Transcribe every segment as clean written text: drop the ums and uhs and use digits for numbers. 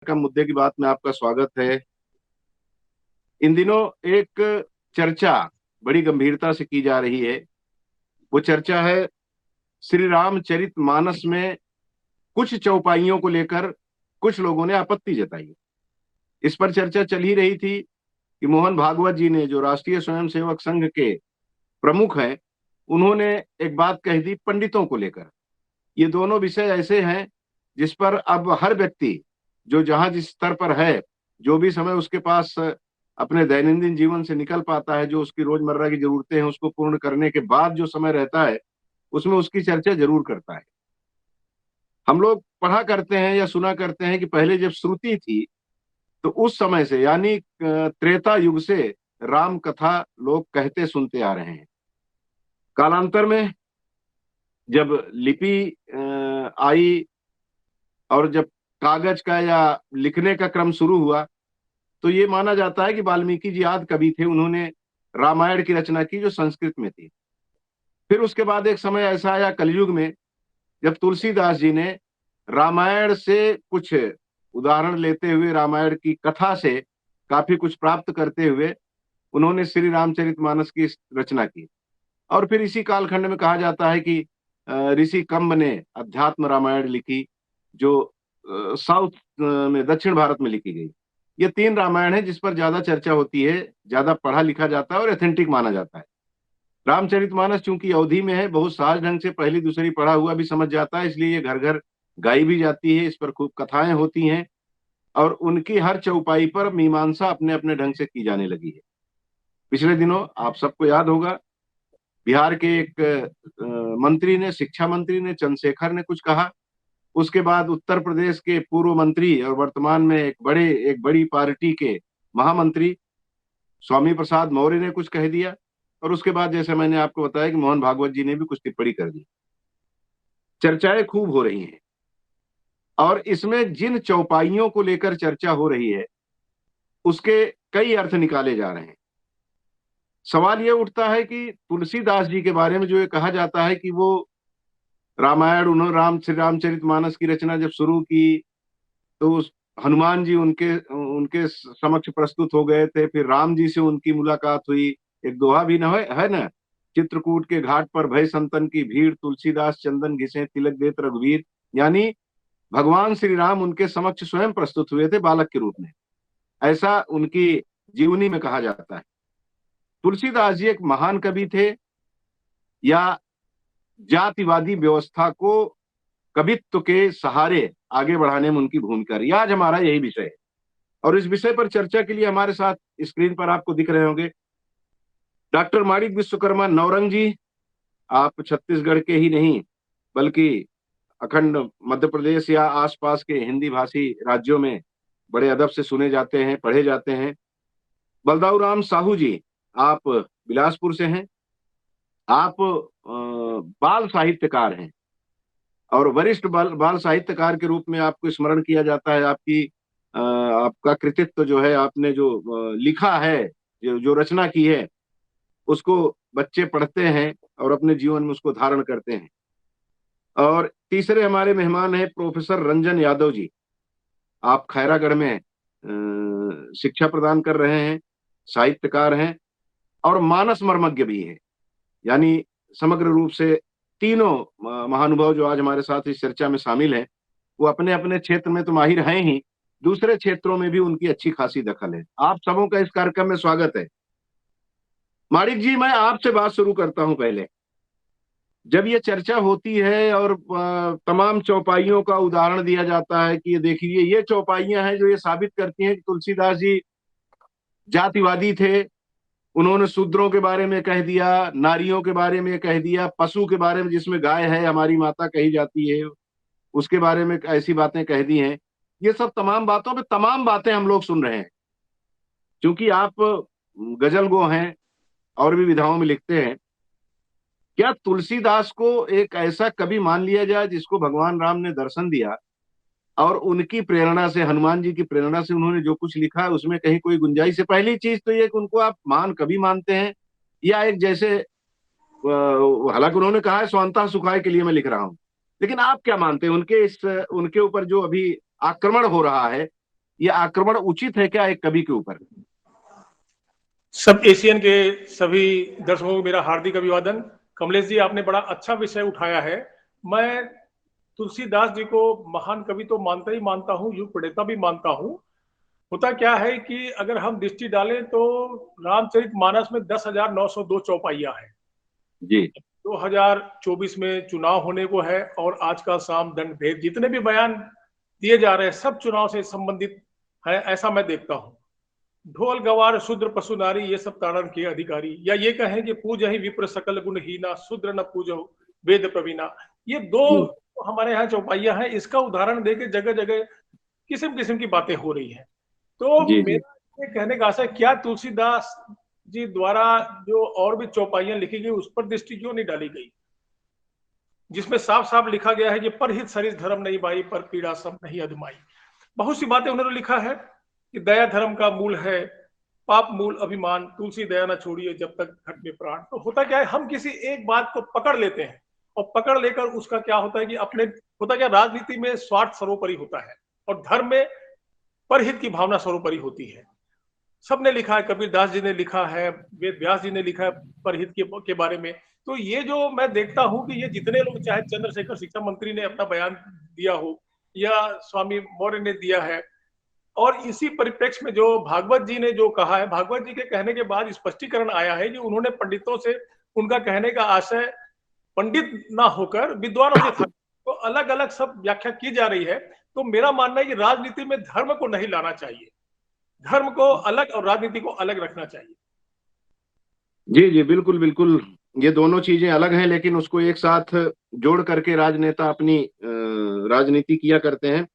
का मुद्दे की बात में आपका स्वागत है। इन दिनों एक चर्चा बड़ी गंभीरता से की जा रही है। वो चर्चा है श्री रामचरित मानस में कुछ चौपाइयों को लेकर कुछ लोगों ने आपत्ति जताई। इस पर चर्चा चल ही रही थी कि मोहन भागवत जी ने, जो राष्ट्रीय स्वयंसेवक संघ के प्रमुख हैं, उन्होंने एक बात कह दी पंडितों को लेकर। ये दोनों विषय ऐसे हैं जिस पर अब हर व्यक्ति जो जहां जिस स्तर पर है, जो भी समय उसके पास अपने दैनंदिन जीवन से निकल पाता है, जो उसकी रोजमर्रा की जरूरतें हैं उसको पूर्ण करने के बाद जो समय रहता है, उसमें उसकी चर्चा जरूर करता है। हम लोग पढ़ा करते हैं या सुना करते हैं कि पहले जब श्रुति थी तो उस समय से, यानी त्रेता युग से राम कथा लोग कहते सुनते आ रहे हैं। कालांतर में जब लिपि आई और जब कागज का या लिखने का क्रम शुरू हुआ, तो ये माना जाता है कि वाल्मीकि जी आदि कवि थे, उन्होंने रामायण की रचना की जो संस्कृत में थी। फिर उसके बाद एक समय ऐसा आया कलयुग में, जब तुलसीदास जी ने रामायण से कुछ उदाहरण लेते हुए, रामायण की कथा से काफी कुछ प्राप्त करते हुए, उन्होंने श्री रामचरितमानस की रचना की। और फिर इसी कालखंड में कहा जाता है कि ऋषि कंब ने अध्यात्म रामायण लिखी, जो साउथ में, दक्षिण भारत में लिखी गई। ये तीन रामायण है जिस पर ज्यादा चर्चा होती है, ज्यादा पढ़ा लिखा जाता है और एथेंटिक माना जाता है। रामचरितमानस चूंकि अवधि में है, बहुत सहज ढंग से पहली दूसरी पढ़ा हुआ भी समझ जाता है, इसलिए ये घर घर गाई भी जाती है, इस पर खूब कथाएं होती हैं और उनकी हर चौपाई पर मीमांसा अपने अपने ढंग से की जाने लगी है। पिछले दिनों आप सबको याद होगा, बिहार के एक मंत्री ने, शिक्षा मंत्री ने, चंद्रशेखर ने कुछ कहा। उसके बाद उत्तर प्रदेश के पूर्व मंत्री और वर्तमान में एक बड़ी पार्टी के महामंत्री स्वामी प्रसाद मौर्य ने कुछ कह दिया। और उसके बाद जैसे मैंने आपको बताया कि मोहन भागवत जी ने भी कुछ टिप्पणी कर दी। चर्चाएं खूब हो रही हैं और इसमें जिन चौपाइयों को लेकर चर्चा हो रही है उसके कई अर्थ निकाले जा रहे हैं। सवाल यह उठता है कि तुलसीदास जी के बारे में जो ये कहा जाता है कि वो रामायण, उन्होंने श्री रामचरितमानस की रचना जब शुरू की तो हनुमान जी उनके उनके समक्ष प्रस्तुत हो गए थे, फिर राम जी से उनकी मुलाकात हुई। एक दोहा भी ना है ना, चित्रकूट के घाट पर भय संतन की भीड़, तुलसीदास चंदन घिसे तिलक देत रघुवीर। यानी भगवान श्री राम उनके समक्ष स्वयं प्रस्तुत हुए थे बालक के रूप में, ऐसा उनकी जीवनी में कहा जाता है। तुलसीदास जी एक महान कवि थे, या जातिवादी व्यवस्था को कवित्व के सहारे आगे बढ़ाने में उनकी भूमिका रही। आज हमारा यही विषय है और इस विषय पर चर्चा के लिए हमारे साथ स्क्रीन पर आपको दिख रहे होंगे डॉक्टर माणिक विश्वकर्मा नौरंग जी। आप छत्तीसगढ़ के ही नहीं बल्कि अखंड मध्य प्रदेश या आसपास के हिंदी भाषी राज्यों में बड़े अदब से सुने जाते हैं, पढ़े जाते हैं। बलदाऊ राम साहू जी, आप बिलासपुर से हैं। आप बाल साहित्यकार हैं और वरिष्ठ बाल साहित्यकार के रूप में आपको स्मरण किया जाता है। आपका कृतित्व जो है, आपने जो लिखा है, जो रचना की है, उसको बच्चे पढ़ते हैं और अपने जीवन में उसको धारण करते हैं। और तीसरे हमारे मेहमान हैं प्रोफेसर रंजन यादव जी। आप खैरागढ़ में शिक्षा प्रदान कर रहे हैं, साहित्यकार हैं और मानस मर्मज्ञ भी हैं। यानी समग्र रूप से तीनों महानुभाव जो आज हमारे साथ इस चर्चा में शामिल हैं, वो अपने अपने क्षेत्र में तो माहिर हैं ही, दूसरे क्षेत्रों में भी उनकी अच्छी खासी दखल है। आप सबों का इस कार्यक्रम में स्वागत है। माणिक जी, मैं आपसे बात शुरू करता हूं। पहले जब ये चर्चा होती है और तमाम चौपाइयों का उदाहरण दिया जाता है कि ये देखिए, ये चौपाइयां हैं जो ये साबित करती हैं कि तुलसीदास जी जातिवादी थे। उन्होंने शूद्रों के बारे में कह दिया, नारियों के बारे में कह दिया, पशु के बारे में, जिसमें गाय है हमारी माता कही जाती है, उसके बारे में ऐसी बातें कह दी हैं। ये सब तमाम बातों पे तमाम बातें हम लोग सुन रहे हैं। क्योंकि आप गजल गो हैं और भी विधाओं में लिखते हैं, क्या तुलसीदास को एक ऐसा कवि मान लिया जाए जिसको भगवान राम ने दर्शन दिया और उनकी प्रेरणा से, हनुमान जी की प्रेरणा से उन्होंने जो कुछ लिखा है उसमें कहीं कोई गुंजाइश है? पहली चीज तो ये कि उनको आप महान कवि मानते हैं या एक जैसे, हालांकि उन्होंने कहा है स्वांतः सुखाय के लिए मैं लिख रहा हूं, लेकिन आप क्या मानते हैं उनके ऊपर जो अभी आक्रमण हो रहा है, ये आक्रमण उचित है क्या एक कवि के ऊपर? सब एशियन के सभी दर्शकों को मेरा हार्दिक अभिवादन। कमलेश जी, आपने बड़ा अच्छा विषय उठाया है। मैं तुलसीदास जी को महान कवि तो मानता ही मानता हूँ, युग प्रणेता भी मानता हूँ। होता क्या है कि अगर हम दृष्टि डालें तो रामचरितमानस में 10,902 चौपाइयां हैं जी। 2024 में चुनाव होने को है, और आज का साम दंड भेद जितने भी बयान दिए जा रहे हैं सब चुनाव से संबंधित है, ऐसा मैं देखता हूं। ढोल गवार शूद्र पशु नारी ये सब ताड़न के अधिकारी, या ये कहें कि पूज ही विप्र सकल गुणहीना शूद्र न पूजो वेद प्रवीणा, ये दो हमारे यहाँ चौपाइयां हैं। इसका उदाहरण देके जगह जगह किस्म किस्म की बातें हो रही हैं। तो जी जी। मेरा ये कहने का आशा है, क्या तुलसीदास जी द्वारा जो और भी चौपाइयां लिखी गई उस पर दृष्टि क्यों नहीं डाली गई, जिसमें साफ साफ लिखा गया है कि परहित सरिस धर्म नहीं बाई पर पीड़ा सब नहीं अधमाई। बहुत सी बातें उन्होंने लिखा है कि दया धर्म का मूल है, पाप मूल अभिमान, तुलसी दया न छोड़िए जब तक घट में प्राण। तो होता क्या है, हम किसी एक बात को पकड़ लेते हैं और पकड़ लेकर उसका क्या होता है कि अपने, होता क्या, राजनीति में स्वार्थ सर्वोपरि होता है और धर्म में परहित की भावना सर्वोपरि होती है। सबने लिखा है, कबीर दास जी ने लिखा है, वेद व्यास जी ने लिखा है परहित के बारे में। तो ये जो मैं देखता हूं कि ये जितने लोग, चाहे चंद्रशेखर शिक्षा मंत्री ने अपना बयान दिया हो या स्वामी मौर्य ने दिया है, और इसी परिप्रेक्ष्य में जो भागवत जी ने जो कहा है, भागवत जी के कहने के बाद स्पष्टीकरण आया है कि उन्होंने पंडितों से, उनका कहने का आशय पंडित ना होकर विद्वानों से था। तो अलग अलग सब व्याख्या की जा रही है। तो मेरा मानना है कि राजनीति में धर्म को नहीं लाना चाहिए, धर्म को अलग और राजनीति को अलग रखना चाहिए। जी जी, बिल्कुल बिल्कुल। ये दोनों चीजें अलग हैं, लेकिन उसको एक साथ जोड़ करके राजनेता अपनी राजनीति किया करते हैं।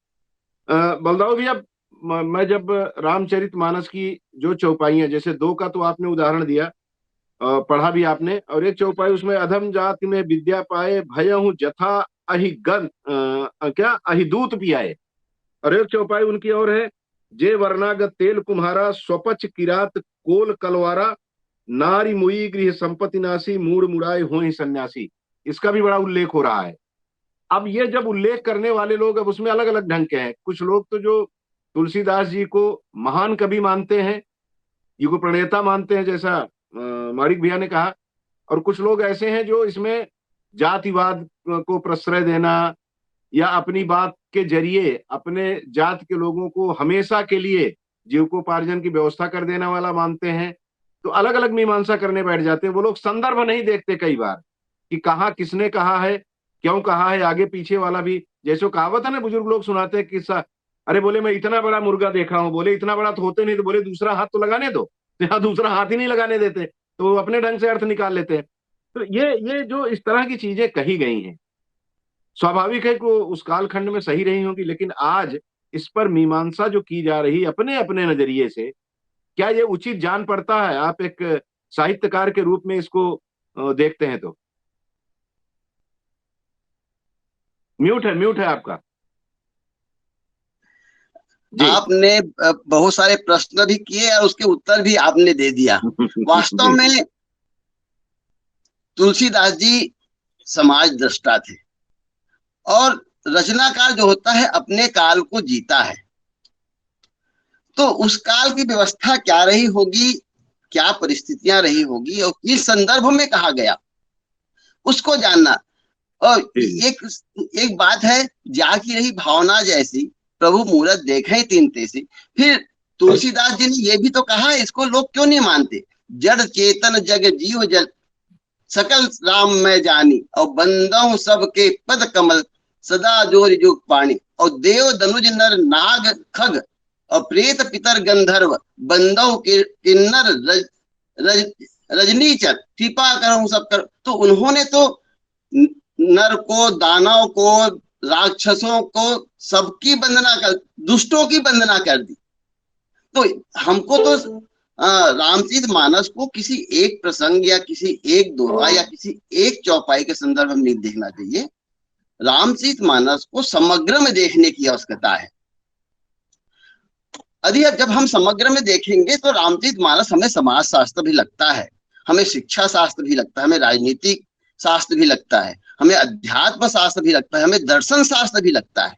बलदाऊ भैया, मैं जब रामचरितमानस की जो चौपाइयां, जैसे दो का तो आपने उदाहरण दिया, पढ़ा भी आपने, और एक चौपाई उसमें अधम जाति में विद्या पाए भयहु जथा अहिगन क्या अहिदूत पियाए, और एक चौपाई उनकी और है, जे वर्णागत तेल कुम्हारा स्वपच किरात कोल कलवारा नारी मुई गृह संपत्ति नासी मूड मुड़ाए हो ही सन्यासी। इसका भी बड़ा उल्लेख हो रहा है। अब ये जब उल्लेख करने वाले लोग, अब उसमें अलग अलग ढंग के हैं। कुछ लोग तो जो तुलसीदास जी को महान कवि मानते हैं, युग प्रणेता मानते हैं, जैसा माणिक भैया ने कहा, और कुछ लोग ऐसे हैं जो इसमें जातिवाद को प्रश्रय देना या अपनी बात के जरिए अपने जात के लोगों को हमेशा के लिए जीविकोपार्जन की व्यवस्था कर देने वाला मानते हैं। तो अलग अलग मीमांसा करने बैठ जाते हैं। वो लोग संदर्भ नहीं देखते कई बार कि कहा किसने कहा है, क्यों कहा है, आगे पीछे वाला भी। जैसे कहावत है ना, बुजुर्ग लोग सुनाते हैं किस्सा, अरे बोले मैं इतना बड़ा मुर्गा देखा हूं, बोले इतना बड़ा तो होते नहीं, तो बोले दूसरा हाथ तो लगाने दो, तो यहाँ दूसरा हाथ ही नहीं लगाने देते, तो वो अपने ढंग से अर्थ निकाल लेते हैं। तो ये जो इस तरह की चीजें कही गई हैं, स्वाभाविक है कि वो उस कालखंड में सही रही होगी, लेकिन आज इस पर मीमांसा जो की जा रही अपने अपने नजरिए से, क्या ये उचित जान पड़ता है? आप एक साहित्यकार के रूप में इसको देखते हैं तो। म्यूट है आपका जी। आपने बहुत सारे प्रश्न भी किए और उसके उत्तर भी आपने दे दिया। वास्तव में तुलसीदास जी समाज दृष्टा थे, और रचनाकार जो होता है अपने काल को जीता है। तो उस काल की व्यवस्था क्या रही होगी, क्या परिस्थितियां रही होगी और किस संदर्भ में कहा गया, उसको जानना। और एक बात है, जाकी रही भावना जैसी प्रभु मूरत देखे तीन तेसी। फिर तुलसीदास जी ने ये भी तो कहा, इसको लोग क्यों नहीं मानते, जड़ चेतन जग जीव जल सकल राम में जानी, और बंदों सबके पद कमल सदा जोर जुग पानी, और देव दनुज नर नाग खग और प्रेत पितर गंधर्व बंदों के किन्नर रजनीचर कृपा करूं सब कर। तो उन्होंने तो नर को, दानव को, राक्षसों को सबकी वंदना कर, दुष्टों की वंदना कर दी। तो हमको तो रामचरितमानस को किसी एक प्रसंग या किसी एक दोहा या किसी एक चौपाई के संदर्भ में नहीं देखना चाहिए। रामचरितमानस को समग्र में देखने की आवश्यकता है। यदि जब हम समग्र में देखेंगे तो रामचरितमानस हमें समाज शास्त्र भी लगता है, हमें शिक्षा शास्त्र भी लगता है, हमें राजनीतिक शास्त्र भी लगता है, हमें अध्यात्म शास्त्र भी लगता है, हमें दर्शन शास्त्र भी लगता है।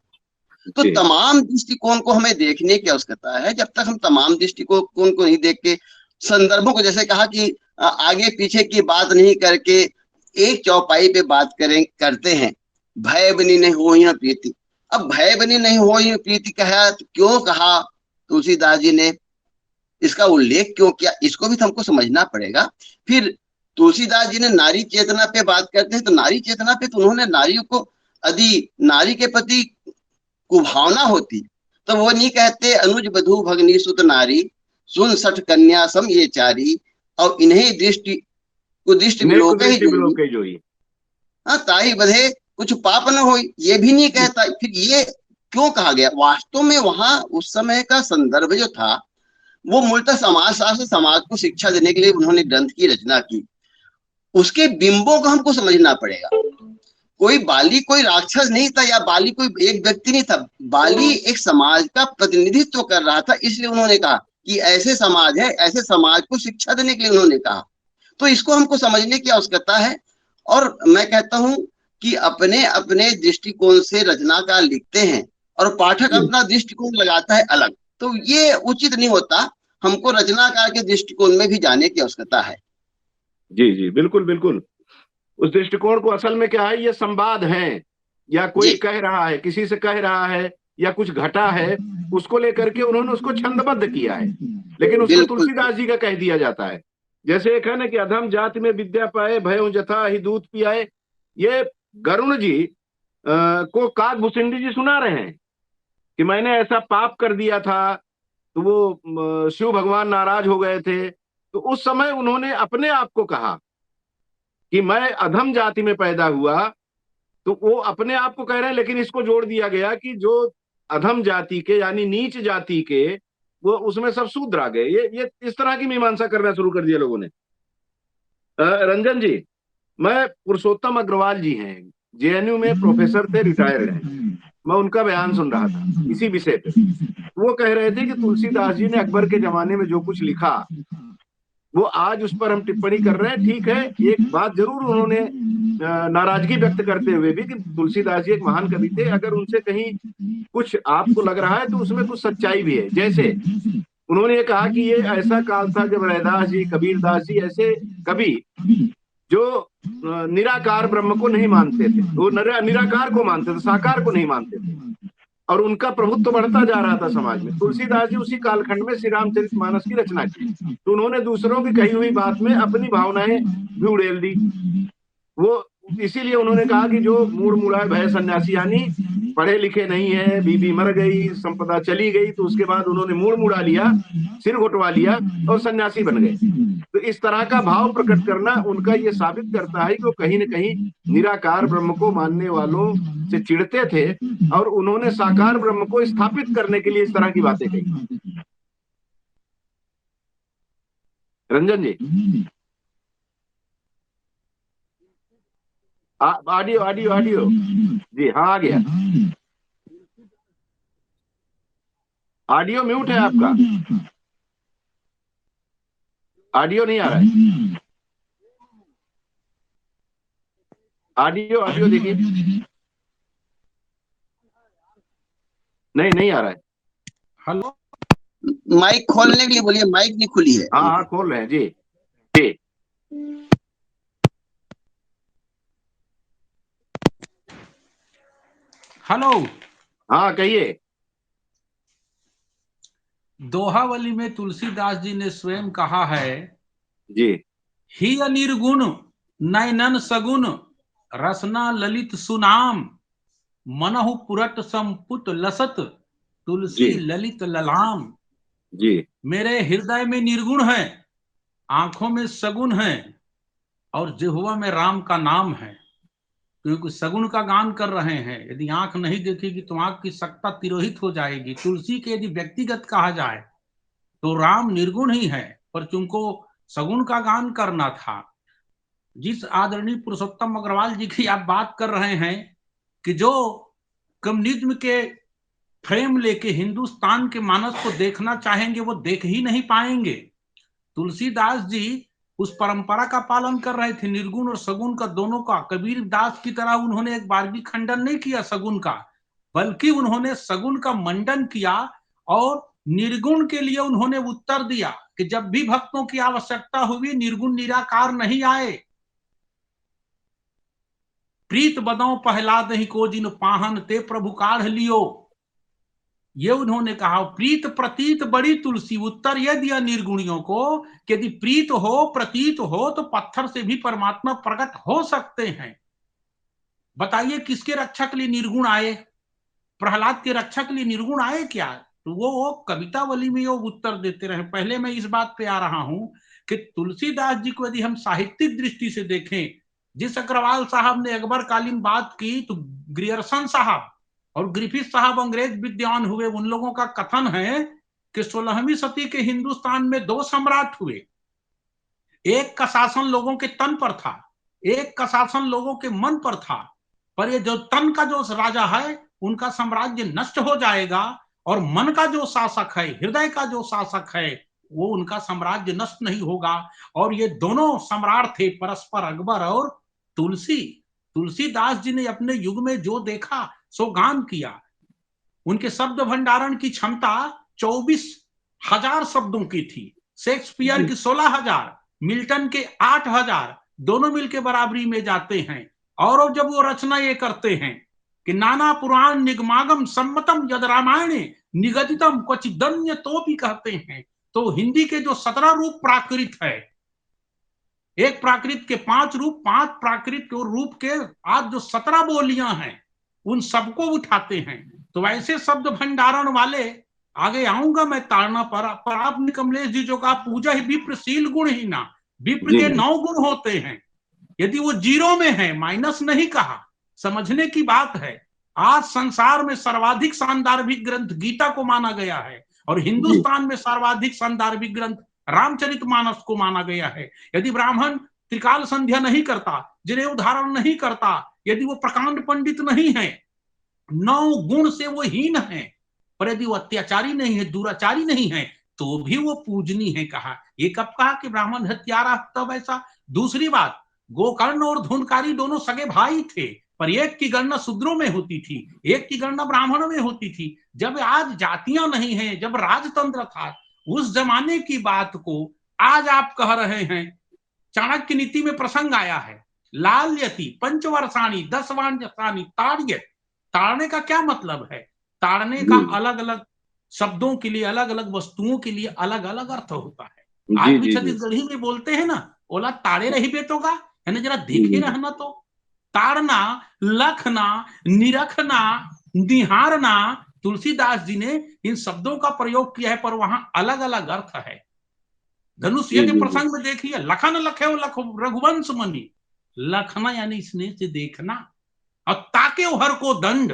तो तमाम दृष्टिकोण को हमें देखने की आवश्यकता है। जब तक हम तमाम दृष्टिकोण को नहीं देख के, संदर्भों को, जैसे कहा कि आगे पीछे की बात नहीं करके एक चौपाई पे बात करते हैं, भय बनी नहीं हो ही प्रीति। अब भय बनी नहीं हो ही प्रीति कहा तो क्यों कहा तुलसीदास जी ने, इसका उल्लेख क्यों किया, इसको भी तो हमको समझना पड़ेगा। फिर तुलसीदास जी ने नारी चेतना पे बात करते हैं, तो नारी चेतना पे तो उन्होंने नारियों को, यदि नारी के प्रति कुभावना होती तो वो नहीं कहते अनुज बधू भगनी सुत नारी सुन सठ कन्या सम ये चारी और इन्हें दृष्टि कुदृष्टि विलोक ही जोई, हाँ ताई बधे कुछ पाप न हो, ये भी नहीं कहता। फिर ये क्यों कहा गया? वास्तव में वहां उस समय का संदर्भ जो था वो मूलतः समाज शास्त्र, समाज को शिक्षा देने के लिए उन्होंने ग्रंथ की रचना की। उसके बिंबों को हमको समझना पड़ेगा। कोई बाली कोई राक्षस नहीं था, या बाली कोई एक व्यक्ति नहीं था, बाली एक समाज का प्रतिनिधित्व कर रहा था। इसलिए उन्होंने कहा कि ऐसे समाज है, ऐसे समाज को शिक्षा देने के लिए उन्होंने कहा। तो इसको हमको समझने की आवश्यकता है। और मैं कहता हूं कि अपने अपने दृष्टिकोण से रचनाकार लिखते हैं और पाठक अपना दृष्टिकोण लगाता है अलग, तो ये उचित नहीं होता। हमको रचनाकार के दृष्टिकोण में भी जाने की आवश्यकता है। जी जी, बिल्कुल बिल्कुल। उस दृष्टिकोण को असल में क्या है, ये संवाद है, या कोई कह रहा है, किसी से कह रहा है, या कुछ घटा है, उसको लेकर के उन्होंने उसको छंदबद्ध किया है। लेकिन उसको तुलसीदास जी का कह दिया जाता है। जैसे एक है ना कि अधम जाति में विद्या पाए, भयों जथा ही दूध पियाए। ये गरुण जी को काकभूषुंडी जी सुना रहे हैं कि मैंने ऐसा पाप कर दिया था, तो वो शिव भगवान नाराज हो गए थे। तो उस समय उन्होंने अपने आप को कहा कि मैं अधम जाति में पैदा हुआ, तो वो अपने आप को कह रहे हैं। लेकिन इसको जोड़ दिया गया कि जो अधम जाति के यानी नीच जाति के, वो उसमें सब शूद्र आ गए। ये इस तरह की मीमांसा करना शुरू कर दिया लोगों ने। रंजन जी, मैं पुरुषोत्तम अग्रवाल जी हैं, जेएनयू में प्रोफेसर थे, रिटायर्ड हैं। मैं उनका बयान सुन रहा था इसी विषय पे। वो कह रहे थे कि तुलसीदास जी ने अकबर के जमाने में जो कुछ लिखा वो आज उस पर हम टिप्पणी कर रहे हैं। ठीक है, एक बात जरूर उन्होंने नाराजगी व्यक्त करते हुए भी कि तुलसीदास जी एक महान कवि थे, अगर उनसे कहीं कुछ आपको लग रहा है तो उसमें कुछ सच्चाई भी है। जैसे उन्होंने ये कहा कि ये ऐसा काल था जब रैदास जी, कबीरदास जी ऐसे कवि जो निराकार ब्रह्म को नहीं मानते थे, वो निराकार को मानते थे, साकार को नहीं मानते थे, और उनका प्रभुत्व बढ़ता जा रहा था समाज में। तुलसीदास जी उसी कालखंड में श्री रामचरितमानस की रचना की, तो उन्होंने दूसरों की कही हुई बात में अपनी भावनाएं भी उड़ेल दी। वो इसीलिए उन्होंने कहा कि जो मूड मुड़ा है भय सन्यासी, यानी पढ़े लिखे नहीं है, बीबी मर गई, संपदा चली गई, तो उसके बाद उन्होंने मूड मुड़ा लिया, सिर घुटवा लिया और सन्यासी बन गए। तो इस तरह का भाव प्रकट करना उनका ये साबित करता है कि वो कहीं न कहीं निराकार ब्रह्म को मानने वालों से चिढ़ते थे, और उन्होंने साकार ब्रह्म को स्थापित करने के लिए इस तरह की बातें कही। रंजन जी, ऑडियो ऑडियो ऑडियो जी, हाँ आ गया। ऑडियो म्यूट है आपका, ऑडियो नहीं आ रहा है। ऑडियो ऑडियो देखिए, नहीं आ रहा है। हेलो, माइक खोलने के लिए बोलिए, माइक नहीं खुली है। हाँ खोल रहे हैं जी जी। हेलो, हाँ कहिए। दोहावली में तुलसीदास जी ने स्वयं कहा है जी, ही अनिर्गुण नयनन सगुण रसना ललित सुनाम मनहु पुरट संपुट लसत तुलसी ललित ललाम। जी, मेरे हृदय में निर्गुण है, आंखों में सगुन है, और जिह्वा में राम का नाम है। क्योंकि सगुन का गान कर रहे हैं, यदि आंख नहीं देखेगी तो आंख की सत्ता तिरोहित हो जाएगी। तुलसी के यदि व्यक्तिगत कहा जाए तो राम निर्गुण ही है, पर तुमको सगुन का गान करना था। जिस आदरणीय पुरुषोत्तम अग्रवाल जी की आप बात कर रहे हैं कि जो कम्युनिज्म के फ्रेम लेके हिंदुस्तान के मानस को देखना चाहेंगे वो देख ही नहीं पाएंगे। तुलसीदास जी उस परंपरा का पालन कर रहे थे, निर्गुण और सगुन का दोनों का। कबीर दास की तरह उन्होंने एक बार भी खंडन नहीं किया सगुन का, बल्कि उन्होंने सगुण का मंडन किया और निर्गुण के लिए उन्होंने उत्तर दिया कि जब भी भक्तों की आवश्यकता हुई निर्गुण निराकार नहीं आए। प्रीत बदौ पहलाद ही को जिन पाहन ते प्रभु काढ़ लियो, ये उन्होंने कहा। प्रीत प्रतीत बड़ी तुलसी, उत्तर यह दिया निर्गुणियों को कि यदि प्रीत हो प्रतीत हो तो पत्थर से भी परमात्मा प्रकट हो सकते हैं। बताइए किसके रक्षा के लिए निर्गुण आए? प्रहलाद के रक्षा के लिए निर्गुण आए क्या? तो वो कवितावली में वो उत्तर देते रहे। पहले मैं इस बात पे आ रहा हूं कि तुलसीदास जी को यदि हम साहित्यिक दृष्टि से देखें, जिस अग्रवाल साहब ने अकबर कालीन बात की, तो ग्रियर्सन साहब और ग्रिफिथ साहब अंग्रेज विद्वान हुए, उन लोगों का कथन है कि 16वीं सदी के हिंदुस्तान में 2 सम्राट हुए। एक का शासन लोगों के तन पर था, एक का शासन लोगों के मन पर था। पर ये जो तन का जो राजा है उनका साम्राज्य नष्ट हो जाएगा, और मन का जो शासक है, हृदय का जो शासक है, वो उनका साम्राज्य नष्ट नहीं होगा। और ये दोनों सम्राट थे परस्पर, अकबर और तुलसी। तुलसीदास जी ने अपने युग में जो देखा सो गान किया। उनके शब्द भंडारण की क्षमता 24,000 शब्दों की थी। शेक्सपियर की 16,000, मिल्टन के 8,000, दोनों मिलकर बराबरी में जाते हैं। और जब वो रचना ये करते हैं कि नाना पुराण निगमागम सम्मतम यद रामायणे निगदितम क्वचिदन्य तो भी कहते हैं, तो हिंदी के जो 17 रूप प्राकृत है, एक प्राकृत के 5 रूप, 5 प्राकृत के रूप के आज जो 17 बोलियां हैं, उन सबको उठाते हैं। तो ऐसे शब्द भंडारण वाले, आगे आऊंगा मैं ताड़ना पर आपने कमलेश जी जो कहा, पूजा ही विप्रशील गुण ही ना, विप्र के 9 गुण होते हैं। यदि वो 0 में है, माइनस नहीं कहा, समझने की बात है। आज संसार में सर्वाधिक सांदर्भिक ग्रंथ गीता को माना गया है, और हिंदुस्तान में सर्वाधिक सांदर्भिक ग्रंथ रामचरितमानस को माना गया है। यदि ब्राह्मण त्रिकाल संध्या नहीं करता, जिन्हें उदाहरण नहीं करता, यदि वो प्रकांड पंडित नहीं है, 9 गुण से वो हीन है, पर यदि वो अत्याचारी नहीं है, दुराचारी नहीं है, तो भी वो पूजनी है। कहा, ये कब कहा कि ब्राह्मण हत्यारा? तब ऐसा। दूसरी बात, गोकर्ण और धुनकारी दोनों सगे भाई थे, पर एक की गणना शूद्रों में होती थी, एक की गणना ब्राह्मणों में होती थी। जब आज जातियां नहीं हैं, जब राजतंत्र था, उस जमाने की बात को आज आप कह रहे हैं। चाणक्य नीति में प्रसंग आया है, लाल्यति पंचवर्षाणी 10 वर्षाणी ताड़्य। ताड़ने का क्या मतलब है? ताड़ने का अलग अलग शब्दों के लिए, अलग अलग वस्तुओं के लिए अलग अलग अर्थ होता है। आज भी छत्तीसगढ़ी में बोलते हैं ना, ओला ताड़े रही बेटोगा, है ना, जरा देखे रहना। तो ताड़ना, लखना, निरखना, निहारना, तुलसीदास जी ने इन शब्दों का प्रयोग किया है, पर वहां अलग अलग अर्थ है। धनुष्य के प्रसंग में देखिए, लखन लखे लख रघुवंश मणि, लखना यानी स्नेह से देखना, और ताके हर को दंड,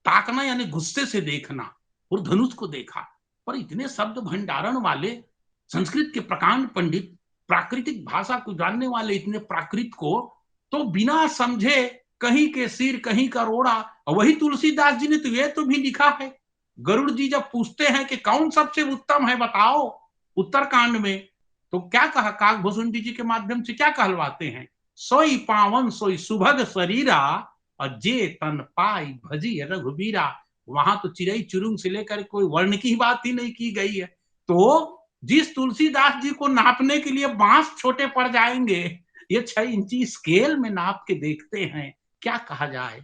ताकना यानी गुस्से से देखना, और धनुष को देखा। पर इतने शब्द भंडारण वाले संस्कृत के प्रकांड पंडित, प्राकृतिक भाषा को जानने वाले इतने प्राकृत को तो बिना समझे कहीं के सिर कहीं का रोड़ा। वही तुलसीदास जी ने तो ये तो भी लिखा है, गरुड़ जी जब पूछते हैं कि कौन सबसे उत्तम है बताओ उत्तरकांड में, तो क्या कहा, काकभूषुंडी जी के माध्यम से क्या कहलवाते हैं, सोई पावन सोई सुभग शरीरा और जे तन पाई भजी रघुबीरा। वहां तो चिड़ई चुरुंग से लेकर कोई वर्ण की बात ही नहीं की गई है। तो जिस तुलसीदास जी को नापने के लिए बांस छोटे पड़ जाएंगे, ये 6 इंची स्केल में नाप के देखते हैं, क्या कहा जाए।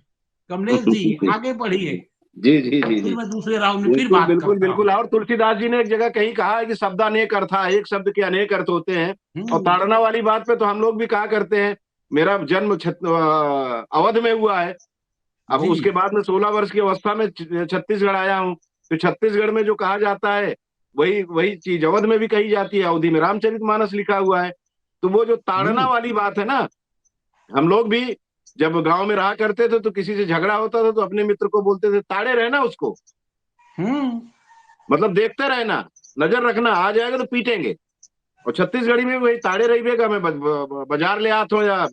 कमलेश जी आगे बढ़िए। जी जी जी जी, मैं दूसरे राउंड में फिर बात बिल्कुल करता बिल्कुल। हूं। और तुलसीदास जी ने एक जगह कहीं कहा है कि शब्द अनेक अर्थ है, एक शब्द के अनेक अर्थ होते हैं। और ताड़ना वाली बात पे तो हम लोग भी कहा करते हैं, मेरा जन्म अवध में हुआ है। अब उसके बाद में 16 वर्ष की अवस्था में छत्तीसगढ़ आया हूँ, तो छत्तीसगढ़ में जो कहा जाता है वही चीज अवध में भी कही जाती है। अवधि में रामचरितमानस लिखा हुआ है। तो वो जो ताड़ना वाली बात है ना, हम लोग भी जब गांव में रहा करते थे तो किसी से झगड़ा होता था तो अपने मित्र को बोलते थे, ताड़े रहना उसको, मतलब देखते रहना, नजर रखना, आ जाएगा तो पीटेंगे। और छत्तीसगढ़ी में वही ताड़े रही बेगा, मैं बाजार ले आत हो या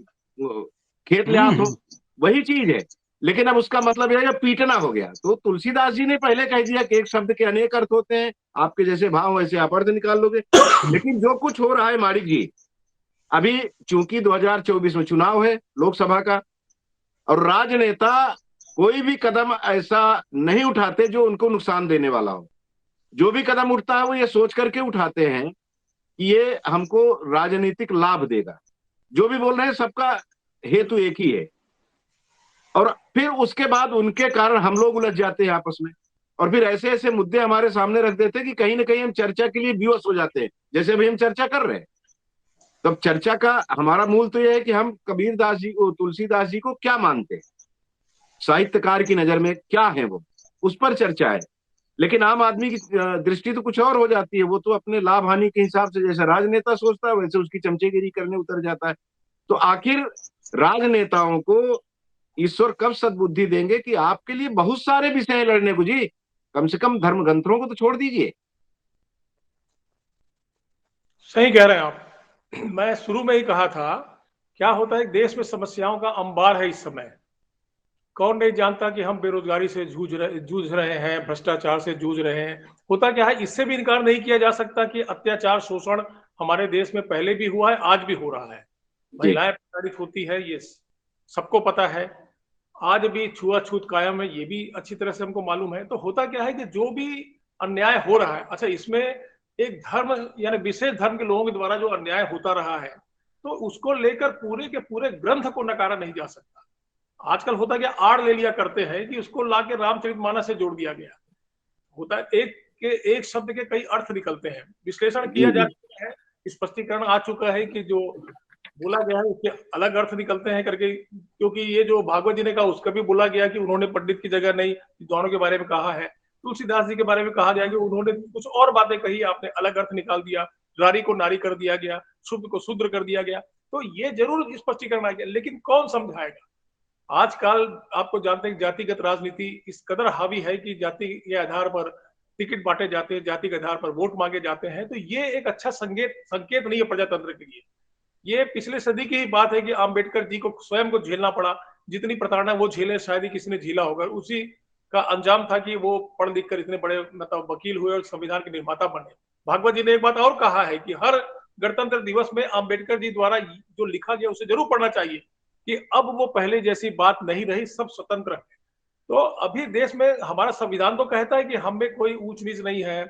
खेत ले आत हो, वही चीज है। लेकिन अब उसका मतलब यह पीटना हो गया। तो तुलसीदास जी ने पहले कह दिया कि एक शब्द के अनेक अर्थ होते हैं, आपके जैसे भाव वैसे आप अर्थ निकाल लोगे। लेकिन जो कुछ हो रहा है माणिक जी, अभी चूंकि 2024 में चुनाव है लोकसभा का, और राजनेता कोई भी कदम ऐसा नहीं उठाते जो उनको नुकसान देने वाला हो। जो भी कदम उठता है वो ये सोच करके उठाते हैं कि ये हमको राजनीतिक लाभ देगा। जो भी बोल रहे हैं सबका हेतु एक ही है, और फिर उसके बाद उनके कारण हम लोग उलझ जाते हैं आपस में, और फिर ऐसे ऐसे मुद्दे हमारे सामने रख देते हैं कि कहीं ना कहीं हम चर्चा के लिए विवश हो जाते हैं, जैसे अभी हम चर्चा कर रहे हैं। तब चर्चा का हमारा मूल तो यह है कि हम कबीरदास जी को, तुलसीदास जी को क्या मानते हैं, साहित्यकार की नजर में क्या है वो, उस पर चर्चा है। लेकिन आम आदमी की दृष्टि तो कुछ और हो जाती है। वो तो अपने लाभ हानि के हिसाब से, जैसे राजनेता सोचता है वैसे उसकी चमचेगिरी करने उतर जाता है। तो आखिर राजनेताओं को ईश्वर कब सद्बुद्धि देंगे कि आपके लिए बहुत सारे विषय हैं लड़ने को जी, कम से कम धर्म ग्रंथों को तो छोड़ दीजिए। सही कह रहे हैं आप। मैं शुरू में ही कहा था, क्या होता है देश में समस्याओं का अंबार है इस समय। कौन नहीं जानता कि हम बेरोजगारी से जूझ रहे हैं, भ्रष्टाचार से जूझ रहे हैं। होता क्या है, इससे भी इनकार नहीं किया जा सकता कि अत्याचार शोषण हमारे देश में पहले भी हुआ है, आज भी हो रहा है। महिलाएं प्रताड़ित होती है, ये सबको पता है। आज भी छुआछूत कायम है, ये भी अच्छी तरह से हमको मालूम है। तो होता क्या है कि जो भी अन्याय हो रहा है, अच्छा इसमें एक धर्म यानी विशेष धर्म के लोगों के द्वारा जो अन्याय होता रहा है, तो उसको लेकर पूरे के पूरे ग्रंथ को नकारा नहीं जा सकता। आजकल होता क्या, आड़ ले लिया करते हैं कि उसको लाके रामचरितमानस से जोड़ दिया गया। होता है एक शब्द के कई अर्थ निकलते हैं, विश्लेषण किया जा चुका है, स्पष्टीकरण आ चुका है कि जो बोला गया है उसके अलग अर्थ निकलते हैं करके। क्योंकि ये जो भागवत जी ने कहा उसका भी बोला गया कि उन्होंने पंडित की जगह नहीं विद्वानों के बारे में कहा है। तुलसीदास जी के बारे में कहा गया कि उन्होंने कुछ और बातें कही, आपने अलग अर्थ निकाल दिया। नारी को नारी कर दिया गया, शुद्ध को शूद्र कर दिया गया। तो ये जरूर स्पष्टीकरण आ गया, लेकिन कौन समझाएगा। आजकल आपको जानते हैं जातिगत राजनीति इस कदर हावी है कि जाति के आधार पर टिकट बांटे जाते हैं, जाति के आधार पर वोट मांगे जाते हैं। तो ये एक अच्छा संकेत नहीं है प्रजातंत्र के लिए। ये पिछले सदी की ही बात है कि अम्बेडकर जी को स्वयं को झेलना पड़ा। जितनी प्रताड़ना वो झेले शायद ही किसी ने झेला होगा। उसी का अंजाम था कि वो पढ़ लिख कर इतने बड़े मतलब वकील हुए और संविधान के निर्माता बने। भागवत जी ने एक बात और कहा है कि हर गणतंत्र दिवस में अम्बेडकर जी द्वारा जो लिखा गया उसे जरूर पढ़ना चाहिए कि अब वो पहले जैसी बात नहीं रही, सब स्वतंत्र है। तो अभी देश में हमारा संविधान तो कहता है कि हम में कोई ऊंच नीच नहीं है,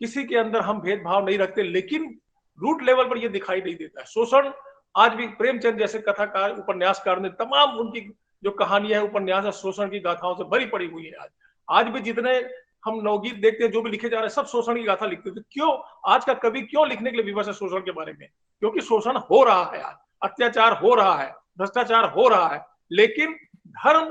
किसी के अंदर हम भेदभाव नहीं रखते, लेकिन रूट लेवल पर यह दिखाई नहीं देता है। शोषण आज भी प्रेमचंद जैसे कथाकार उपन्यासकार ने तमाम उनकी जो कहानियां है उपन्यास है शोषण की गाथाओं से भरी पड़ी हुई है। आज भी जितने हम नवगीत देखते हैं जो भी लिखे जा रहे हैं सब शोषण की गाथा लिखते थे। क्यों आज का कवि क्यों लिखने के लिए विवश है शोषण के बारे में? क्योंकि शोषण हो रहा है, आज अत्याचार हो रहा है, भ्रष्टाचार हो रहा है, लेकिन धर्म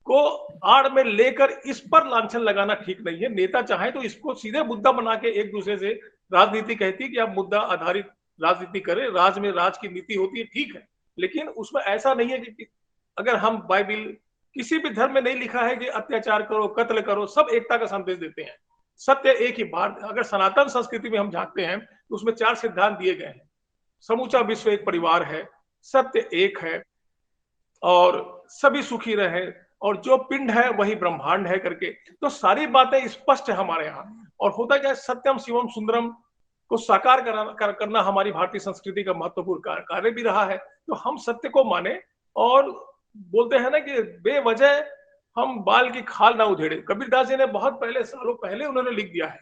को आड़ में लेकर इस पर लांछन लगाना ठीक नहीं है। नेता चाहे तो इसको सीधे मुद्दा बना के एक दूसरे से राजनीति कहती है कि आप मुद्दा आधारित राजनीति करें, राज में राज की नीति होती है, ठीक है, लेकिन उसमें ऐसा नहीं है कि अगर हम बाइबिल किसी भी धर्म में नहीं लिखा है कि अत्याचार करो, कत्ल करो, सब एकता का संदेश देते हैं। सत्य एक ही बात। अगर सनातन संस्कृति में हम झांकते हैं तो उसमें 4 सिद्धांत दिए गए हैं। समूचा विश्व एक परिवार है, सत्य एक है, और सभी सुखी रहे, और जो पिंड है वही ब्रह्मांड है करके। तो सारी बातें स्पष्ट है हमारे यहाँ। और होता क्या है, सत्यम शिवम सुंदरम को साकार करना हमारी भारतीय संस्कृति का महत्वपूर्ण कार्य भी रहा है। तो हम सत्य को माने, और बोलते हैं ना कि बेवजह हम बाल की खाल ना उधेड़े। कबीरदास जी ने बहुत पहले, सालों पहले उन्होंने लिख दिया है।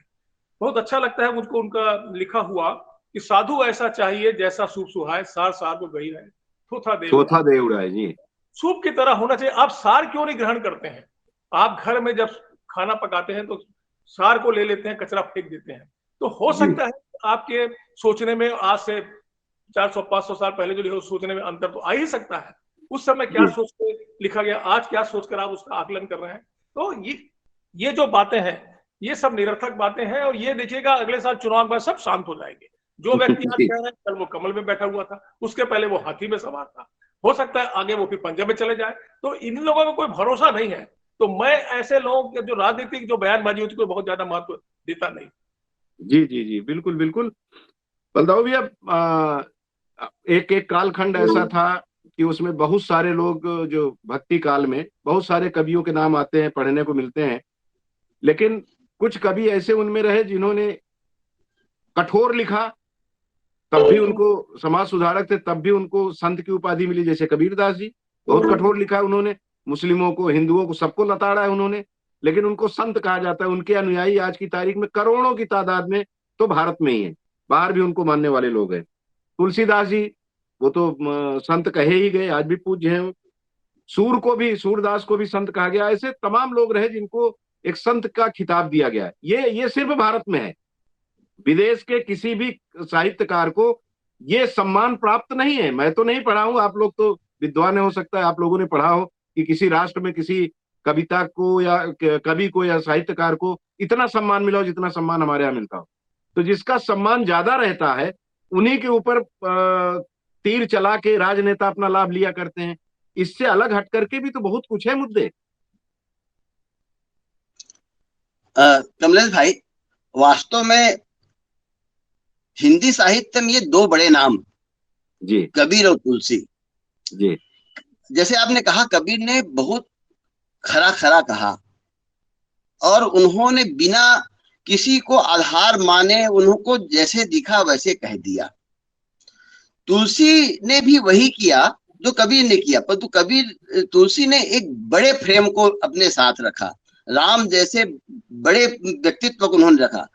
बहुत अच्छा लगता है मुझको उनका लिखा हुआ कि साधु ऐसा चाहिए जैसा सूप सुहाए, सार सार को गई है, थोथा दे उड़ाए जी। सूप की तरह होना चाहिए। आप सार क्यों नहीं ग्रहण करते हैं? आप घर में जब खाना पकाते हैं तो सार को ले लेते हैं, कचरा फेंक देते हैं। तो हो सकता है आपके सोचने में आज से 400-500 साल पहले जो लिखा सोचने में अंतर तो आ ही सकता है। उस समय क्या सोच के लिखा गया, आज क्या सोचकर आप उसका आकलन कर रहे हैं। तो ये जो बातें हैं ये सब निरर्थक बातें हैं। और ये देखिएगा अगले साल चुनाव के बाद सब शांत हो जाएंगे। जो व्यक्ति आज कह रहा है कल वो कमल में बैठा हुआ था, उसके पहले वो हाथी में सवार था, हो सकता है आगे वो फिर पंजाब में चले जाए। तो इन लोगों में कोई भरोसा नहीं है। तो मैं ऐसे लोगों के जो राजनीतिक जो बयानबाजी होती है बहुत ज्यादा महत्व देता नहीं। जी जी जी, बिल्कुल बिल्कुल। बलदाऊ भैया, एक कालखंड ऐसा था कि उसमें बहुत सारे लोग, जो भक्ति काल में बहुत सारे कवियों के नाम आते हैं, पढ़ने को मिलते हैं, लेकिन कुछ कवि ऐसे उनमें रहे जिन्होंने कठोर लिखा, तब भी उनको समाज सुधारक थे, तब भी उनको संत की उपाधि मिली। जैसे कबीरदास जी बहुत कठोर लिखा उन्होंने, मुस्लिमों को, हिंदुओं को, सबको लताड़ा है उन्होंने, लेकिन उनको संत कहा जाता है। उनके अनुयायी आज की तारीख में करोड़ों की तादाद में तो भारत में ही है, बाहर भी उनको मानने वाले लोग हैं। तुलसीदास जी, वो तो संत कहे ही गए, आज भी पूज्य हैं। सूरदास को भी संत कहा गया। ऐसे तमाम लोग रहे जिनको एक संत का खिताब दिया गया है। ये सिर्फ भारत में है, विदेश के किसी भी साहित्यकार को ये सम्मान प्राप्त नहीं है। मैं तो नहीं पढ़ा हूं, आप लोग तो विद्वान हो सकता है आप लोगों ने पढ़ा हो कि किसी राष्ट्र में किसी कविता को या कवि को या साहित्यकार को इतना सम्मान मिला हो जितना सम्मान हमारे यहाँ मिलता हो। तो जिसका सम्मान ज्यादा रहता है उन्हीं के ऊपर तीर चला के राजनेता अपना लाभ लिया करते हैं। इससे अलग हट करके भी तो बहुत कुछ है मुद्दे। कमलेश भाई, वास्तव में हिंदी साहित्य में ये दो बड़े नाम जी, कबीर और तुलसी जी, जैसे आपने कहा, कबीर ने बहुत खरा खरा कहा और उन्होंने बिना किसी को आधार माने उनको जैसे दिखा वैसे कह दिया। तुलसी ने भी वही किया जो कबीर ने किया, परंतु तुलसी ने एक बड़े फ्रेम को अपने साथ रखा, राम जैसे बड़े व्यक्तित्व को उन्होंने रखा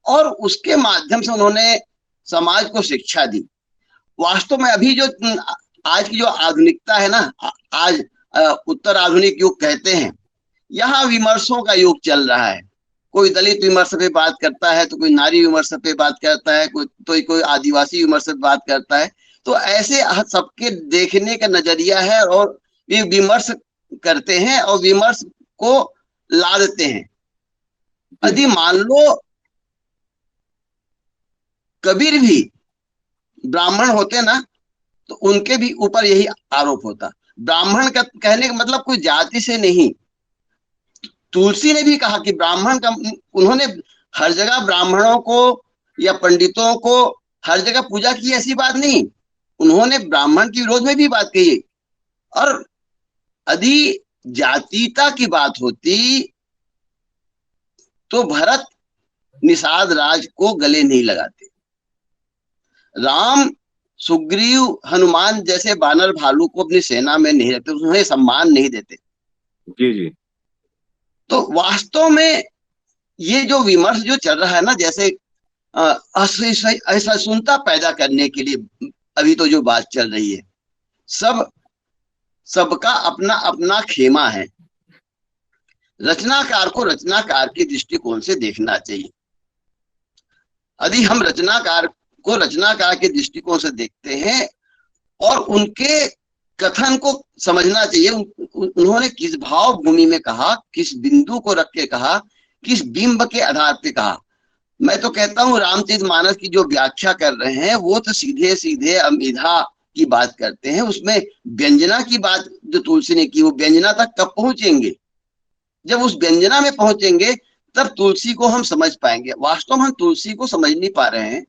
और उसके माध्यम से उन्होंने समाज को शिक्षा दी। वास्तव में अभी जो आज की जो आधुनिकता है ना, आज उत्तर आधुनिक युग कहते हैं, यहाँ विमर्शों का युग चल रहा है। कोई दलित विमर्श पे बात करता है, तो कोई नारी विमर्श पे बात करता है, कोई आदिवासी विमर्श पे बात करता है। तो ऐसे सबके देखने का नजरिया है और ये विमर्श करते हैं और विमर्श को ला देते हैं। यदि मान लो कबीर भी ब्राह्मण होते ना, तो उनके भी ऊपर यही आरोप होता। ब्राह्मण का कहने का मतलब कोई जाति से नहीं। तुलसी ने भी कहा कि ब्राह्मण का, उन्होंने हर जगह ब्राह्मणों को या पंडितों को हर जगह पूजा की, ऐसी बात नहीं। उन्होंने ब्राह्मण के विरोध में भी बात कही। और यदि जातीयता की बात होती तो भरत निषाद राज को गले नहीं लगाते। राम, सुग्रीव, हनुमान जैसे बानर भालू को अपनी सेना में नहीं रखते, उन्हें सम्मान नहीं देते। जी जी। तो वास्तव में ये जो विमर्श जो चल रहा है ना, जैसे असहिष्णुता पैदा करने के लिए अभी तो जो बात चल रही है, सबका अपना अपना खेमा है। रचनाकार को रचनाकार के दृष्टिकोण से देखना चाहिए। यदि हम रचनाकार को रचनाकार के दृष्टिकोण से देखते हैं और उनके कथन को समझना चाहिए, उन्होंने किस भाव भूमि में कहा, किस बिंदु को रख के कहा, किस बिंब के आधार पे कहा। मैं तो कहता हूँ रामचरितमानस की जो व्याख्या कर रहे हैं वो तो सीधे सीधे अमिधा की बात करते हैं। उसमें व्यंजना की बात जो तुलसी ने की, वो व्यंजना तक कब पहुंचेंगे? जब उस व्यंजना में पहुंचेंगे तब तुलसी को हम समझ पाएंगे। वास्तव में हम तुलसी को समझ नहीं पा रहे हैं।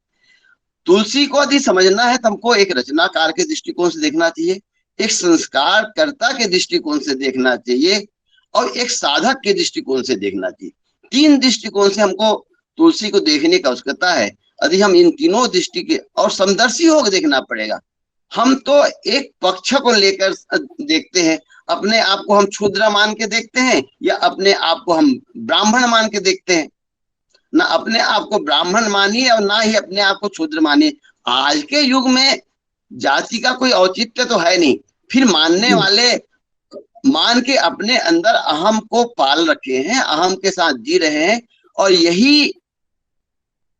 तुलसी को यदि समझना है तो हमको एक रचनाकार के दृष्टिकोण से देखना चाहिए, एक संस्कारकर्ता के दृष्टिकोण से देखना चाहिए और एक साधक के दृष्टिकोण से देखना चाहिए। तीन दृष्टिकोण से हमको तुलसी को देखने का आवश्यकता है। यदि हम इन तीनों दृष्टि के और समदर्शी होकर देखना पड़ेगा। हम तो एक पक्ष को लेकर देखते हैं, अपने आप को हम क्षुद्र मान के देखते हैं या अपने आप को हम ब्राह्मण मान के देखते हैं। ना अपने आप को ब्राह्मण मानिए और ना ही अपने आप को क्षुद्र मानिए। आज के युग में जाति का कोई औचित्य तो है नहीं, फिर मानने वाले मान के अपने अंदर अहम को पाल रखे हैं, अहम के साथ जी रहे हैं और यही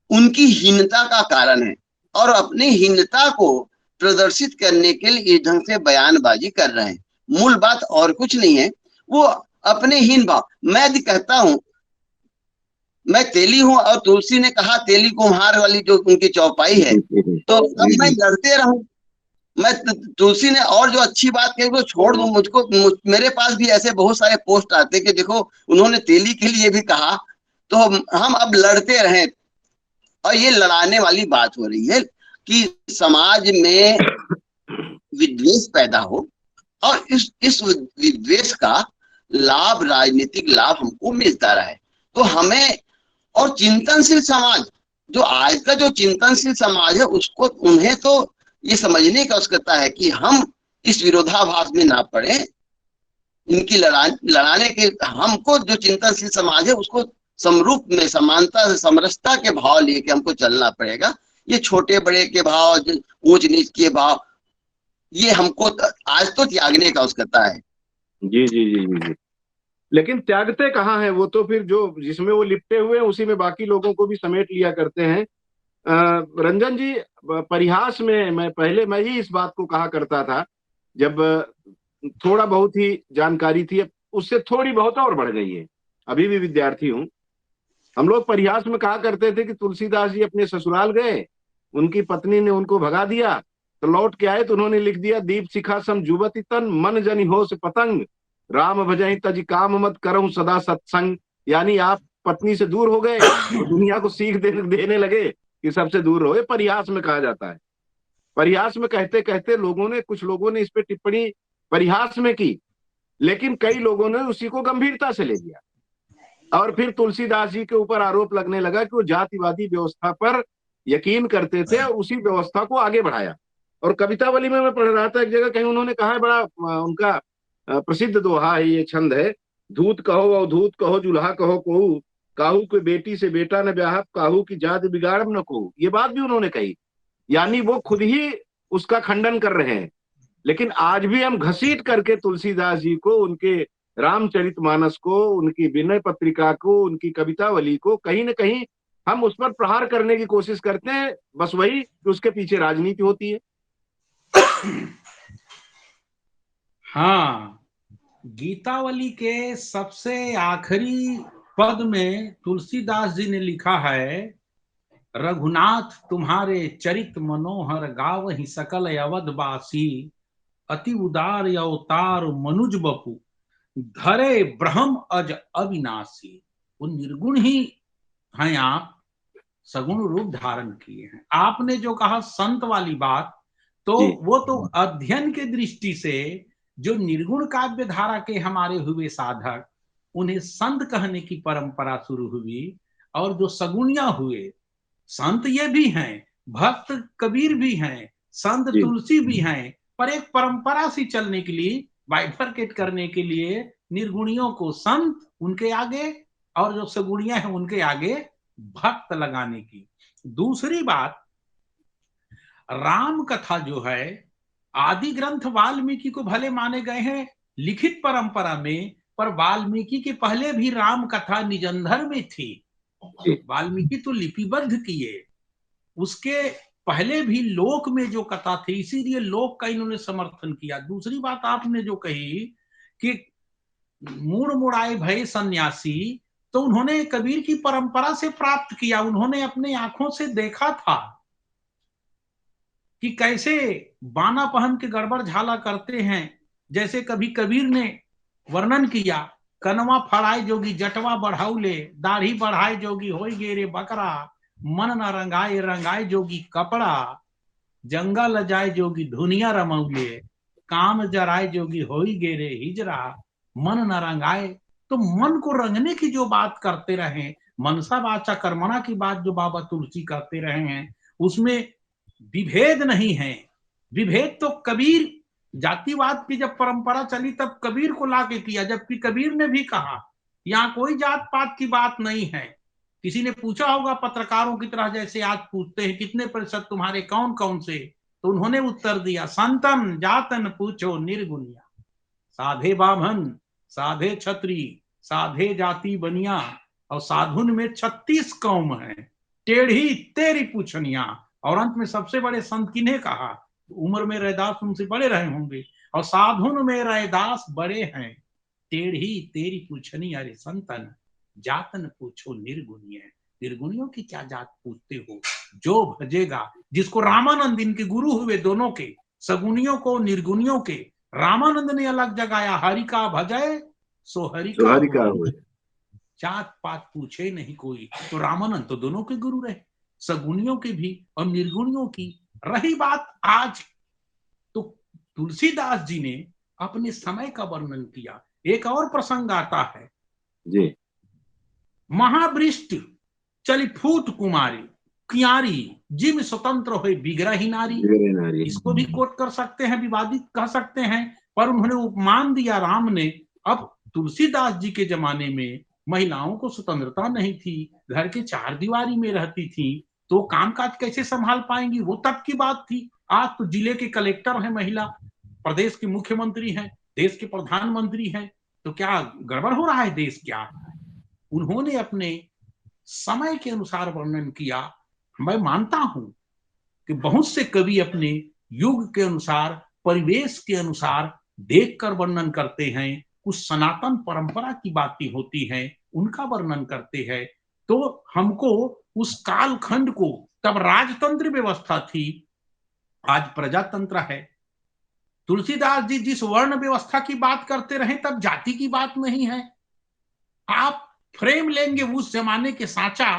उनकी हीनता का कारण है। और अपनी हीनता को प्रदर्शित करने के लिए इस ढंग से बयानबाजी कर रहे हैं। मूल बात और कुछ नहीं है, वो अपने हीन भाव। मैं भी कहता हूं मैं तेली हूं और तुलसी ने कहा तेली कुम्हार वाली जो उनकी चौपाई है, तो अब मैं लड़ते रहूं। मैं तुलसी ने और जो अच्छी बात कही वो छोड़ दूं। मेरे पास भी ऐसे बहुत सारे पोस्ट आते कि देखो उन्होंने तेली के लिए भी कहा, तो हम अब लड़ते रहें। और ये लड़ाने वाली बात हो रही है कि समाज में विद्वेष पैदा हो और इस विद्वेष का लाभ, राजनीतिक लाभ हमको मिलता रहे। तो हमें, और चिंतनशील समाज, जो आज का जो चिंतनशील समाज है, उसको, उन्हें तो ये समझने का आवश्यकता है कि हम इस विरोधाभास में ना पड़े इनकी लड़ाने के, हमको जो चिंतनशील समाज है उसको समरूप में समानता समरसता के भाव लेके हमको चलना पड़ेगा। ये छोटे बड़े के भाव, ऊंच नीच के भाव, ये हमको आज तो त्यागने का आवश्यकता है। जी जी जी जी जी। लेकिन त्यागते कहाँ है वो, तो फिर जो जिसमें वो लिपटे हुए हैं उसी में बाकी लोगों को भी समेट लिया करते हैं। रंजन जी, परिहास में मैं ही इस बात को कहा करता था जब थोड़ा बहुत ही जानकारी थी, उससे थोड़ी बहुत और बढ़ गई है, अभी भी विद्यार्थी हूँ। हम लोग परिहास में कहा करते थे कि तुलसीदास जी अपने ससुराल गए, उनकी पत्नी ने उनको भगा दिया, तो लौट के आए तो उन्होंने लिख दिया, दीप शिखा सम जुबति तन मन जनि होश पतंग, राम भजहि तज काम मत करऊं सदा सत्संग। यानी आप पत्नी से दूर हो गए तो दुनिया को सीख देने लगे कि सबसे दूर रहो। ये परिहास में कहा जाता है। परिहास में कहते कहते कुछ लोगों ने इस पे टिप्पणी परिहास में की, लेकिन कई लोगों ने उसी को गंभीरता से ले लिया और फिर तुलसीदास जी के ऊपर आरोप लगने लगा कि वो जातिवादी व्यवस्था पर यकीन करते थे और उसी व्यवस्था को आगे बढ़ाया। और कवितावली में मैं पढ़ रहा था एक जगह, कहीं उन्होंने कहा है, बड़ा उनका प्रसिद्ध दोहा है, ये छंद है, धूत कहो अवधूत कहो जुल्हा कहो कोहू, काहू के बेटी से बेटा न ब्याह, काहू की जात बिगाड़म न कोहू। ये बात भी उन्होंने कही, यानी वो खुद ही उसका खंडन कर रहे हैं। लेकिन आज भी हम घसीट करके तुलसीदास जी को, उनके रामचरितमानस को, उनकी विनय पत्रिका को, उनकी कवितावली को कहीं ना कहीं हम उस पर प्रहार करने की कोशिश करते हैं। बस वही कि उसके पीछे राजनीति होती है। हाँ, गीतावली के सबसे आखिरी पद में तुलसीदास जी ने लिखा है, रघुनाथ तुम्हारे चरित मनोहर गावहि सकल अवधवासी, अति उदार अवतार मनुज बपु, धरे ब्रह्म अज अविनाशी। वो निर्गुण ही हैं आप, सगुण रूप धारण किए हैं। आपने जो कहा संत वाली बात, तो वो तो अध्ययन के दृष्टि से जो निर्गुण काव्य धारा के हमारे हुए साधक, उन्हें संत कहने की परंपरा शुरू हुई। और जो सगुनिया हुए संत ये भी हैं, भक्त कबीर भी हैं, संत तुलसी भी हैं, पर एक परंपरा सी चलने के लिए, बाइफरकेट करने के लिए निर्गुणियों को संत उनके आगे और जो सगुनिया है उनके आगे भक्त लगाने की। दूसरी बात, राम कथा जो है, आदि ग्रंथ वाल्मीकि को भले माने गए हैं लिखित परंपरा में, पर वाल्मीकि के पहले भी राम कथा निजंधर में थी। वाल्मीकि तो लिपिबद्ध किए, उसके पहले भी लोक में जो कथा थी, इसीलिए लोक का इन्होंने समर्थन किया। दूसरी बात आपने जो कही कि मूड़ मुड़ाए भय सन्यासी, तो उन्होंने कबीर की परंपरा से प्राप्त किया। उन्होंने अपने आंखों से देखा था कि कैसे बाना पहन के गड़बड़ झाला करते हैं। जैसे कभी कबीर ने वर्णन किया, कनवा फड़ाए जोगी जटवा बढ़ाउले, दाढ़ी बढ़ाए जोगी होई गेरे बकरा, मन न रंगाए रंगाए जोगी कपड़ा, जंगल जाए जोगी धुनिया रमौले, काम जराए जोगी होई गेरे हिजरा, मन न रंगाए। तो मन को रंगने की जो बात करते रहे, मनसा वाचा कर्मणा की बात जो बाबा तुलसी करते रहे हैं, उसमें विभेद नहीं है। विभेद तो कबीर, जातिवाद की जब परंपरा चली तब कबीर को लाके किया, जबकि कबीर ने भी कहा यहाँ कोई जात पात की बात नहीं है। किसी ने पूछा होगा पत्रकारों की तरह, जैसे आज पूछते हैं कितने प्रतिशत तुम्हारे कौन कौन से, तो उन्होंने उत्तर दिया, संतन जातन पूछो निर्गुनिया, साधे बामन, साधे छत्री, साधे जाति बनिया, और साधुन में 36 कौम है, टेढ़ी तेरी पूछनिया। और अंत में सबसे बड़े संत किन्हें कहा, उम्र में रैदास उनसे बड़े रहे होंगे, और साधुन में रैदास बड़े हैं, टेढ़ी तेरी पूछनी अरे संतन, जातन पूछो निर्गुणिय। निर्गुणियों की क्या जात पूछते हो, जो भजेगा, जिसको रामानंद इनके गुरु हुए दोनों के, सगुनियों को निर्गुणियों के, रामानंद ने अलग जगाया, हरि का भजय सो हरि का हुए, जात पात पूछे नहीं कोई। तो रामानंद तो दोनों के गुरु रहे, सगुनियों के भी और निर्गुणियों की। रही बात आज, तो तुलसीदास जी ने अपने समय का वर्णन किया। एक और प्रसंग आता है जी, महावृष्ट चली फूट कुमारी, कियारी जिम स्वतंत्र हो बिगरही नारी। इसको भी कोट कर सकते हैं, विवादित कह सकते हैं, पर उन्होंने उपमान दिया राम ने अब तुलसीदास जी के जमाने में महिलाओं को स्वतंत्रता नहीं थी, घर के चार दीवारी में रहती थी, तो कामकाज कैसे संभाल पाएंगी, वो तब की बात थी। आज तो जिले के कलेक्टर हैं महिला, प्रदेश के मुख्यमंत्री हैं, देश के प्रधानमंत्री हैं, तो क्या गड़बड़ हो रहा है देश क्या? उन्होंने अपने समय के अनुसार वर्णन किया। मैं मानता हूं कि बहुत से कवि अपने युग के अनुसार, परिवेश के अनुसार देखकर वर्णन करते हैं। कुछ सनातन परंपरा की बातें होती हैं, उनका वर्णन करते हैं। तो हमको उस कालखंड को, तब राजतंत्र व्यवस्था थी, आज प्रजातंत्र है। तुलसीदास जी जिस वर्ण व्यवस्था की बात करते रहे, तब जाति की बात नहीं है। आप फ्रेम लेंगे उस जमाने के साचा,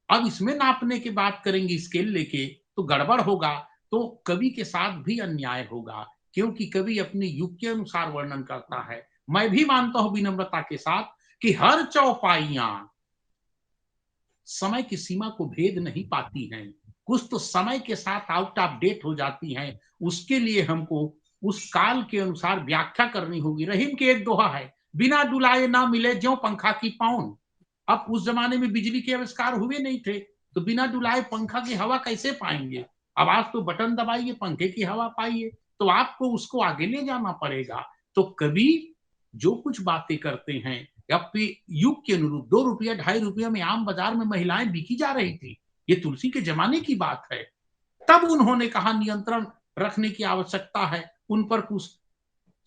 अब इसमें नापने की बात करेंगे स्केल लेके, तो गड़बड़ होगा, तो कवि के साथ भी अन्याय होगा, क्योंकि कवि अपने युग के अनुसार वर्णन करता है। मैं भी मानता हूं विनम्रता के साथ कि हर चौपाइयां समय की सीमा को भेद नहीं पाती हैं, कुछ तो समय के साथ आउट ऑफ डेट हो जाती हैं। उसके लिए हमको उस काल के अनुसार व्याख्या करनी होगी। रहीम के एक दोहा है, बिना डुलाए ना मिले ज्यों पंखा की पौन। अब उस जमाने में बिजली के आविष्कार हुए नहीं थे, तो बिना डुलाए पंखा की हवा कैसे पाएंगे? अब आज तो बटन दबाइए, पंखे की हवा पाइए, तो आपको उसको आगे ले जाना पड़ेगा। तो कवि जो कुछ बातें करते हैं, अपने युग के अनुरूप, 2 रुपया 2.5 रुपया में आम बाजार में महिलाएं बिकी जा रही थी, ये तुलसी के जमाने की बात है। तब उन्होंने कहा नियंत्रण रखने की आवश्यकता है, उन पर कुछ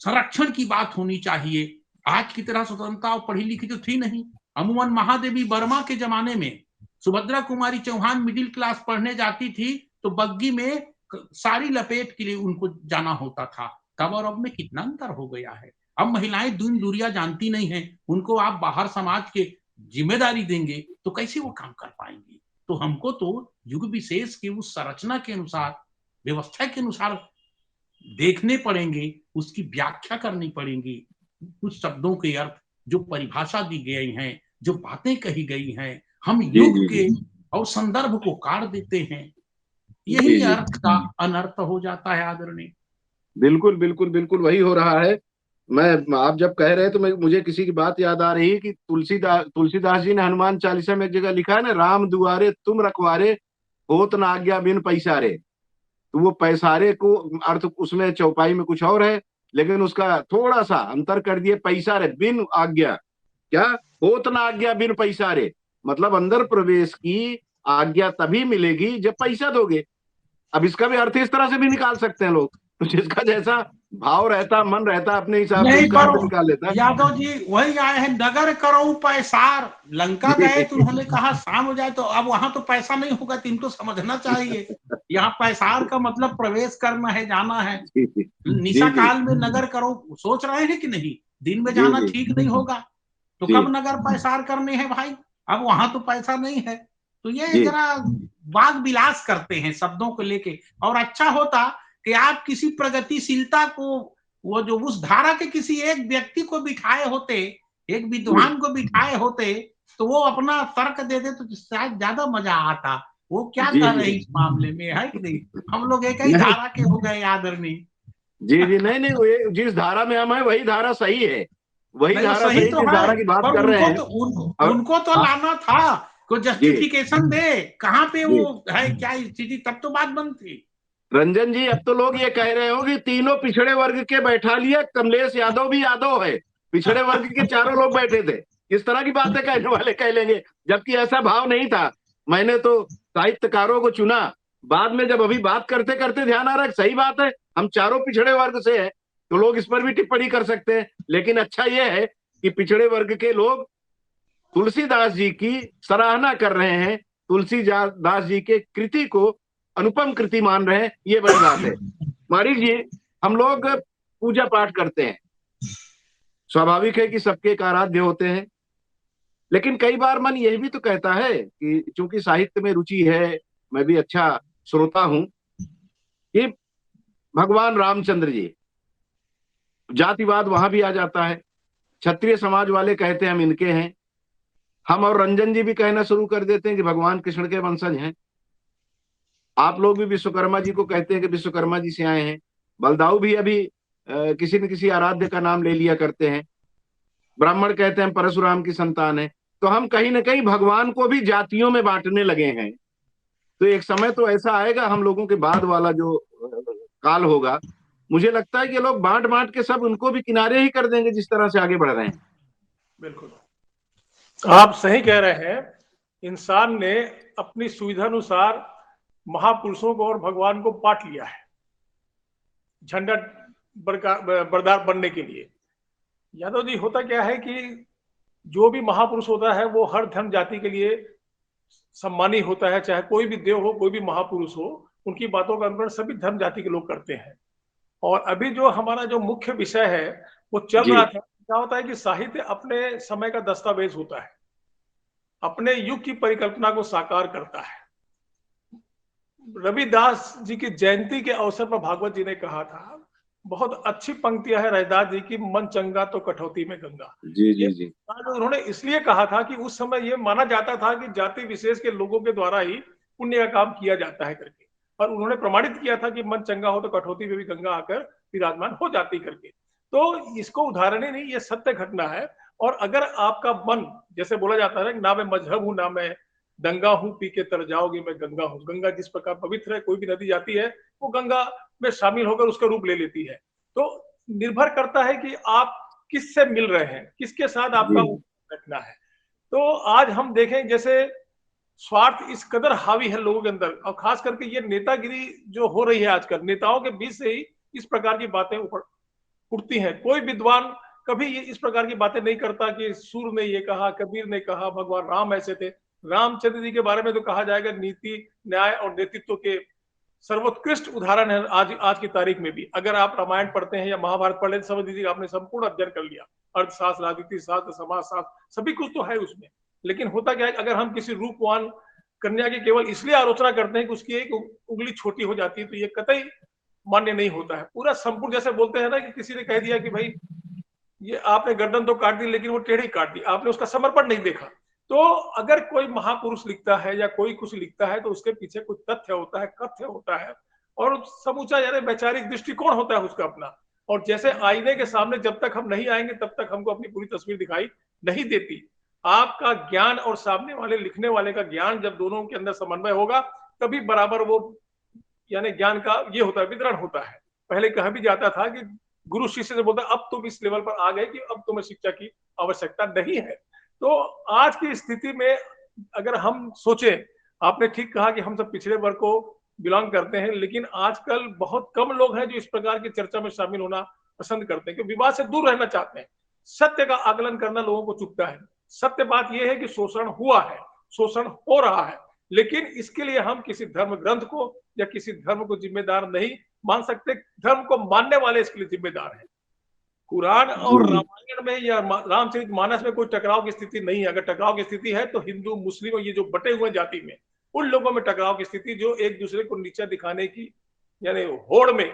संरक्षण की बात होनी चाहिए। आज की तरह स्वतंत्रता पढ़ी लिखी तो थी नहीं। अमूमन महादेवी वर्मा के जमाने में सुभद्रा कुमारी चौहान मिडिल क्लास पढ़ने जाती थी, तो बग्गी में सारी लपेट के लिए उनको जाना होता था। तब और अब में कितना अंतर हो गया है। अब महिलाएं दून दूरिया जानती नहीं है, उनको आप बाहर समाज के जिम्मेदारी देंगे तो कैसे वो काम कर पाएंगी? तो हमको तो युग विशेष के उस संरचना के अनुसार, व्यवस्था के अनुसार देखने पड़ेंगे, उसकी व्याख्या करनी पड़ेंगी। कुछ शब्दों के अर्थ, जो परिभाषा दी गई है, जो बातें कही गई हैं, हम जी युग जी के जी और संदर्भ को काट देते हैं, जी यही जी अर्थ का अनर्थ हो जाता है आदरणीय। बिल्कुल बिल्कुल बिल्कुल वही हो रहा है। मैं आप जब कह रहे हैं तो मुझे किसी की बात याद आ रही है कि तुलसीदास जी ने हनुमान चालीसा में एक जगह लिखा है ना, राम दुआरे तुम रखवारे, होत न आज्ञा बिन पैसारे। तो वो पैसारे को अर्थ उसमें चौपाई में कुछ और है, लेकिन उसका थोड़ा सा अंतर कर दिए, पैसारे बिन आज्ञा, क्या होत न आज्ञा बिन पैसारे, मतलब अंदर प्रवेश की आज्ञा तभी मिलेगी जब पैसा दोगे। अब इसका भी अर्थ इस तरह से भी निकाल सकते हैं लोग, तो जिसका जैसा भाव रहता, मन रहता, अपने हिसाब से नहीं उसका पर अर्थ निकाल लेता। यादव जी वही आए हैं, नगर करो पैसार। लंका गए तो उन्होंने जी कहा शाम हो जाए, तो अब वहां तो पैसा नहीं होगा, तो इनको समझना चाहिए यहाँ पैसार का मतलब प्रवेश करना है, जाना है। जी जी निशा जी काल में नगर करो सोच रहे हैं कि नहीं, दिन में जी जाना जी ठीक नहीं होगा, तो जी कब नगर पैसार करने हैं भाई? अब वहां तो पैसा नहीं है, तो ये जी जरा वाद विलास करते हैं शब्दों को लेके। और अच्छा होता कि आप किसी प्रगतिशीलता को, वो जो उस धारा के किसी एक व्यक्ति को बिठाए होते, एक जी विद्वान को बिठाए होते, तो वो अपना तर्क दे दे तो शायद ज्यादा मजा आता। वो क्या जी कर जी रहे इस मामले में, है कि नहीं? हम लोग एक ही नहीं धारा के हो गए आदरणीय। जी जी नहीं नहीं, जिस धारा में हम है वही धारा सही है, वही नहीं वो धारा सही सही, तो जिस है, धारा की बात पर कर रहे उनको हैं। तो और उनको तो हाँ, लाना था, को जी जस्टिफिकेशन दे, कहाँ पे जी वो है, क्या स्थिति, तब तो बात बनती। रंजन जी, अब तो लोग ये कह रहे हो कि तीनों पिछड़े वर्ग के बैठा लिया, कमलेश यादव भी यादव है, पिछड़े वर्ग के चारों लोग बैठे थे। इस तरह की बातें कहने वाले कह लेंगे, जबकि ऐसा भाव नहीं था। मैंने तो साहित्यकारों को चुना, बाद में जब अभी बात करते करते ध्यान आ रहा है सही बात है, हम चारों पिछड़े वर्ग से हैं, तो लोग इस पर भी टिप्पणी कर सकते हैं। लेकिन अच्छा यह है कि पिछड़े वर्ग के लोग तुलसीदास जी की सराहना कर रहे हैं, तुलसीदास जी के कृति को अनुपम कृति मान रहे हैं, ये बड़ी बात है। मारिक जी, हम लोग पूजा पाठ करते हैं, स्वाभाविक है कि सबके एक आराध्य होते हैं, लेकिन कई बार मन यह भी तो कहता है कि चूंकि साहित्य में रुचि है, मैं भी अच्छा श्रोता हूं, कि भगवान रामचंद्र जी, जातिवाद वहां भी आ जाता है, क्षत्रिय समाज वाले कहते हैं हम इनके हैं, हम और रंजन जी भी कहना शुरू कर देते हैं कि भगवान कृष्ण के वंशज हैं, आप लोग भी विश्वकर्मा जी को कहते हैं कि विश्वकर्मा जी से आए हैं, बलदाऊ भी अभी किसी न किसी आराध्य का नाम ले लिया करते हैं। ब्राह्मण कहते हैं परशुराम की संतान है। तो हम कहीं ना कहीं भगवान को भी जातियों में बांटने लगे हैं। तो एक समय तो ऐसा आएगा हम लोगों के बाद वाला जो काल होगा, मुझे लगता है कि लोग बांट बांट के सब उनको भी किनारे ही कर देंगे जिस तरह से आगे बढ़ रहे हैं। बिल्कुल, आप सही कह रहे हैं। इंसान ने अपनी सुविधा अनुसार महापुरुषों को और भगवान को बांट लिया है झंडा बरदार बनने के लिए। यादव जी, होता क्या है कि जो भी महापुरुष होता है वो हर धर्म जाति के लिए सम्मानी होता है, चाहे कोई भी देव हो, कोई भी महापुरुष हो, उनकी बातों का अनुकरण सभी धर्म जाति के लोग करते हैं। और अभी जो हमारा जो मुख्य विषय है वो चल रहा था, क्या होता है कि साहित्य अपने समय का दस्तावेज होता है, अपने युग की परिकल्पना को साकार करता है। रविदास जी की जयंती के अवसर पर भागवत जी ने कहा था, बहुत अच्छी पंक्तियां है रविदास जी की, मन चंगा तो कटौती में गंगा। जी जी जी। उन्होंने इसलिए कहा था कि उस समय यह माना जाता था कि जाति विशेष के लोगों के द्वारा ही पुण्य का काम किया जाता है करके, और उन्होंने प्रमाणित किया था कि मन चंगा हो तो कटौती में भी गंगा आकर विराजमान हो जाती करके। तो इसको उदाहरण ही नहीं, ये सत्य घटना है। और अगर आपका मन, जैसे बोला जाता है ना मैं मजहब हूं ना मैं दंगा हूं, पी के तर जाओगे मैं गंगा हूं। गंगा जिस प्रकार पवित्र है, कोई भी नदी जाती है वो गंगा में शामिल होकर उसका रूप ले लेती है। तो निर्भर करता है कि आप किससे मिल रहे हैं, किसके साथ आपका बैठना है। तो आज हम देखें जैसे स्वार्थ इस कदर हावी है लोगों के अंदर, और खास करके ये नेतागिरी जो हो रही है आजकल, नेताओं के बीच से ही इस प्रकार की बातें उठती हैं। कोई विद्वान कभी ये इस प्रकार की बातें नहीं करता कि सूर ने ये कहा, कबीर ने कहा, भगवान राम ऐसे थे। रामचंद्र जी के बारे में तो कहा जाएगा नीति, न्याय और नेतृत्व के सर्वोत्कृष्ट उदाहरण है आज की तारीख में भी। अगर आप रामायण पढ़ते हैं या महाभारत पढ़ लेते, समझ लीजिए आपने संपूर्ण अध्ययन कर लिया। अर्थशास्त्र, राजनीति शास्त्र, समाज शास्त्र, सभी कुछ तो है उसमें। लेकिन होता क्या है, अगर हम किसी रूपवान कन्या की केवल इसलिए आलोचना करते हैं कि उसकी एक उंगली छोटी हो जाती है, तो ये कतई मान्य नहीं होता है। पूरा संपूर्ण, जैसे बोलते हैं ना कि किसी ने कह दिया कि भाई ये आपने गर्दन तो काट दी लेकिन वो टेढ़ी काट दी, आपने उसका समर्पण नहीं देखा। तो अगर कोई महापुरुष लिखता है या कोई कुछ लिखता है तो उसके पीछे कुछ तथ्य होता है, कथ्य होता है, और समूचा यानी वैचारिक दृष्टिकोण होता है उसका अपना। और जैसे आईने के सामने जब तक हम नहीं आएंगे तब तक हमको अपनी पूरी तस्वीर दिखाई नहीं देती। आपका ज्ञान और सामने वाले लिखने वाले का ज्ञान, जब दोनों के अंदर समन्वय होगा तभी बराबर वो यानी ज्ञान का ये होता है, वितरण होता है। पहले कहा भी जाता था कि गुरु शिष्य से बोलता अब तुम इस लेवल पर आ गए कि अब तुम्हें शिक्षा की आवश्यकता नहीं है। तो आज की स्थिति में अगर हम सोचें, आपने ठीक कहा कि हम सब पिछड़े वर्ग को बिलोंग करते हैं, लेकिन आजकल बहुत कम लोग हैं जो इस प्रकार की चर्चा में शामिल होना पसंद करते हैं, कि विवाद से दूर रहना चाहते हैं। सत्य का आकलन करना लोगों को चुभता है। सत्य बात यह है कि शोषण हुआ है, शोषण हो रहा है, लेकिन इसके लिए हम किसी धर्म ग्रंथ को या किसी धर्म को जिम्मेदार नहीं मान सकते। धर्म को मानने वाले इसके लिए जिम्मेदार हैं। कुरान और रामायण में या रामचरितमानस में कोई टकराव की स्थिति नहीं है। अगर टकराव की स्थिति है तो हिंदू, मुस्लिम और ये जो बटे हुए जाति में, उन लोगों में टकराव की स्थिति जो एक दूसरे को नीचा दिखाने की यानी होड़ में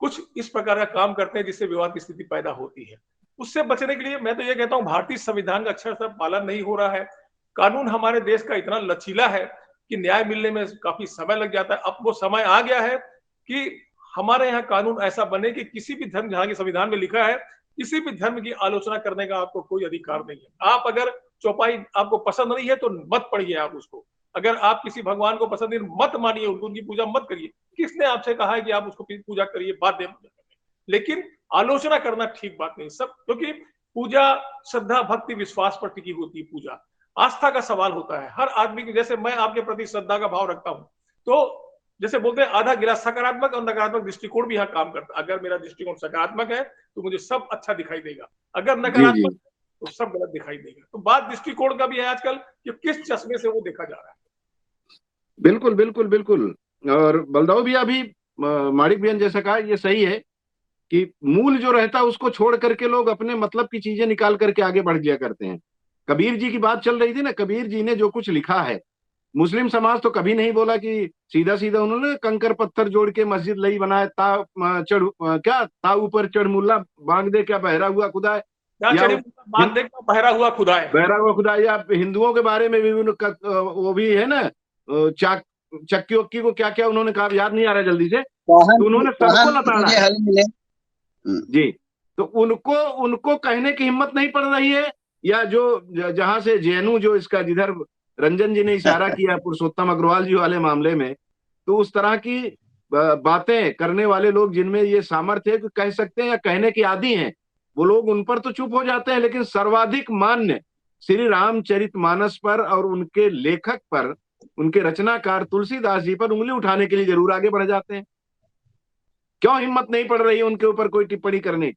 कुछ इस प्रकार का काम करते हैं जिससे विवाद की स्थिति पैदा होती है। उससे बचने के लिए मैं तो ये कहता हूँ, भारतीय संविधान का अक्षर से पालन नहीं हो रहा है। कानून हमारे देश का इतना लचीला है कि न्याय मिलने में काफी समय लग जाता है। अब वो समय आ गया है कि हमारे यहाँ कानून ऐसा बने कि किसी भी धर्म, जहां के संविधान में लिखा है किसी भी धर्म की आलोचना करने का आपको कोई अधिकार नहीं है। आप अगर चौपाई आपको पसंद नहीं है तो मत पढ़िए आप उसको। अगर आप किसी भगवान को पसंद नहीं, मत मानिए उनको, उनकी पूजा मत करिए। किसने आपसे कहा है कि आप उसको पूजा करिए, बाध्य पूजा करिए, लेकिन आलोचना करना ठीक बात नहीं सब, क्योंकि पूजा श्रद्धा, भक्ति, विश्वास पर टिकी होती है। पूजा आस्था का सवाल होता है हर आदमी की। जैसे मैं आपके प्रति श्रद्धा का भाव रखता हूं, तो जैसे बोलते हैं आधा गिलास सकारात्मक और नकारात्मक दृष्टिकोण भी यहाँ काम करता है। अगर मेरा दृष्टिकोण सकारात्मक है तो मुझे सब अच्छा दिखाई देगा, अगर नकारात्मक तो सब गलत दिखाई देगा। तो बात दृष्टिकोण का भी है आजकल कि किस चश्मे से वो देखा जा रहा है। बिल्कुल बिल्कुल बिल्कुल। और बलदाऊ भी अभी माणिक बहन जैसा कहा, ये सही है कि मूल जो रहता है उसको छोड़ करके लोग अपने मतलब की चीजें निकाल करके आगे बढ़ गया करते हैं। कबीर जी की बात चल रही थी ना, कबीर जी ने जो कुछ लिखा है, मुस्लिम समाज तो कभी नहीं बोला कि सीधा सीधा उन्होंने कंकर पत्थर जोड़ के मस्जिद लई बनाए, ता चढ़ क्या ता ऊपर चढ़ मुल्ला बांग दे क्या बहरा हुआ खुदा है, या बहरा हुआ खुदा है, बहरा हुआ खुदा। या हिंदुओं के बारे में भी वो भी है ना, चक्की वक्की को क्या क्या उन्होंने कहा, याद नहीं आ रहा जल्दी से, तो उन्होंने सबको लताड़ा जी। तो उनको उनको कहने की हिम्मत नहीं पड़ रही है, या जो जहां से जेएनयू जो इसका, जिधर रंजन जी ने इशारा किया पुरुषोत्तम अग्रवाल जी वाले मामले में, तो उस तरह की बातें करने वाले लोग जिनमें ये सामर्थ्य है कि कह सकते हैं या कहने की आदी हैं, वो लोग उन पर तो चुप हो जाते हैं, लेकिन सर्वाधिक मान्य श्री रामचरितमानस पर और उनके लेखक पर, उनके रचनाकार तुलसीदास जी पर उंगली उठाने के लिए जरूर आगे बढ़ जाते हैं। क्यों हिम्मत नहीं पड़ रही है उनके ऊपर कोई टिप्पणी करने?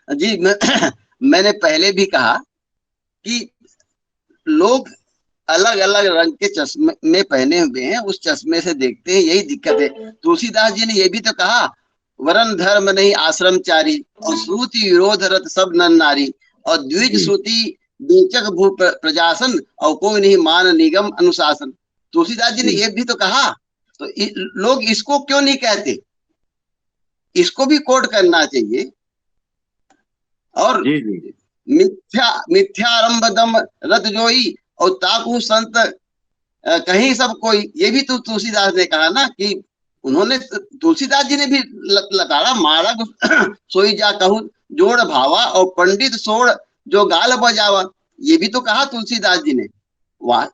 जी मैंने पहले भी कहा कि लोग अलग अलग रंग के चश्मे में पहने हुए हैं, उस चश्मे से देखते हैं, यही दिक्कत है। तुलसीदास जी ने यह भी तो कहा, वरण धर्म नहीं आश्रमचारी, और श्रुति विरोध रत सब नर नारी, और द्विज श्रुति बेचक भू प्रजासन, और कोई नहीं मान निगम अनुशासन। तुलसीदास जी ने यह भी तो कहा, तो लोग इसको क्यों नहीं कहते? इसको भी कोट करना चाहिए। और मिथ्यारंभ दम रत जोई, और ताकू संत कहीं सब कोई, ये भी तो तुलसीदास ने कहा ना, कि उन्होंने, तुलसीदास जी ने भी लताड़ा मारा सोई जा कहूं जोड़ भावा, और पंडित सोड़ जो गाल बजावा, ये भी तो कहा तुलसीदास जी ने। वाह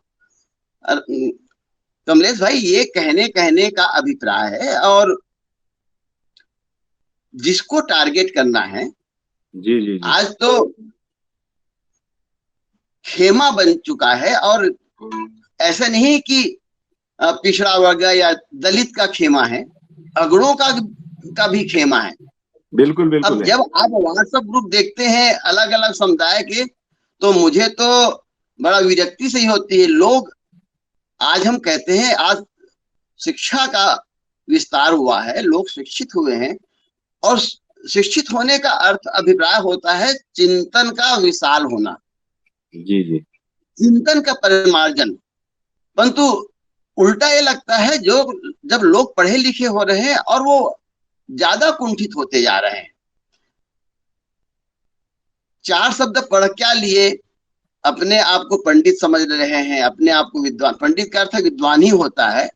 कमलेश भाई, ये कहने का अभिप्राय है, और जिसको टारगेट करना है, जी। आज तो खेमा बन चुका है, और ऐसा नहीं कि पिछड़ा वर्ग या दलित का खेमा है, अगड़ों का भी खेमा है। बिल्कुल बिल्कुल। अब जब आप व्हाट्सएप ग्रुप देखते हैं अलग अलग समुदाय के, तो मुझे तो बड़ा विरक्ति से ही होती है। लोग, आज हम कहते हैं, आज शिक्षा का विस्तार हुआ है, लोग शिक्षित हुए हैं, और शिक्षित होने का अर्थ, अभिप्राय होता है चिंतन का विशाल होना, जी, चिंतन का परिमार्जन। परंतु उल्टा ये लगता है, जब लोग पढ़े लिखे हो रहे हैं और वो ज्यादा कुंठित होते जा रहे हैं, चार शब्द पढ़ क्या लिए अपने आप को पंडित समझ रहे हैं, अपने आप को विद्वान। पंडित का अर्थ विद्वान ही होता है,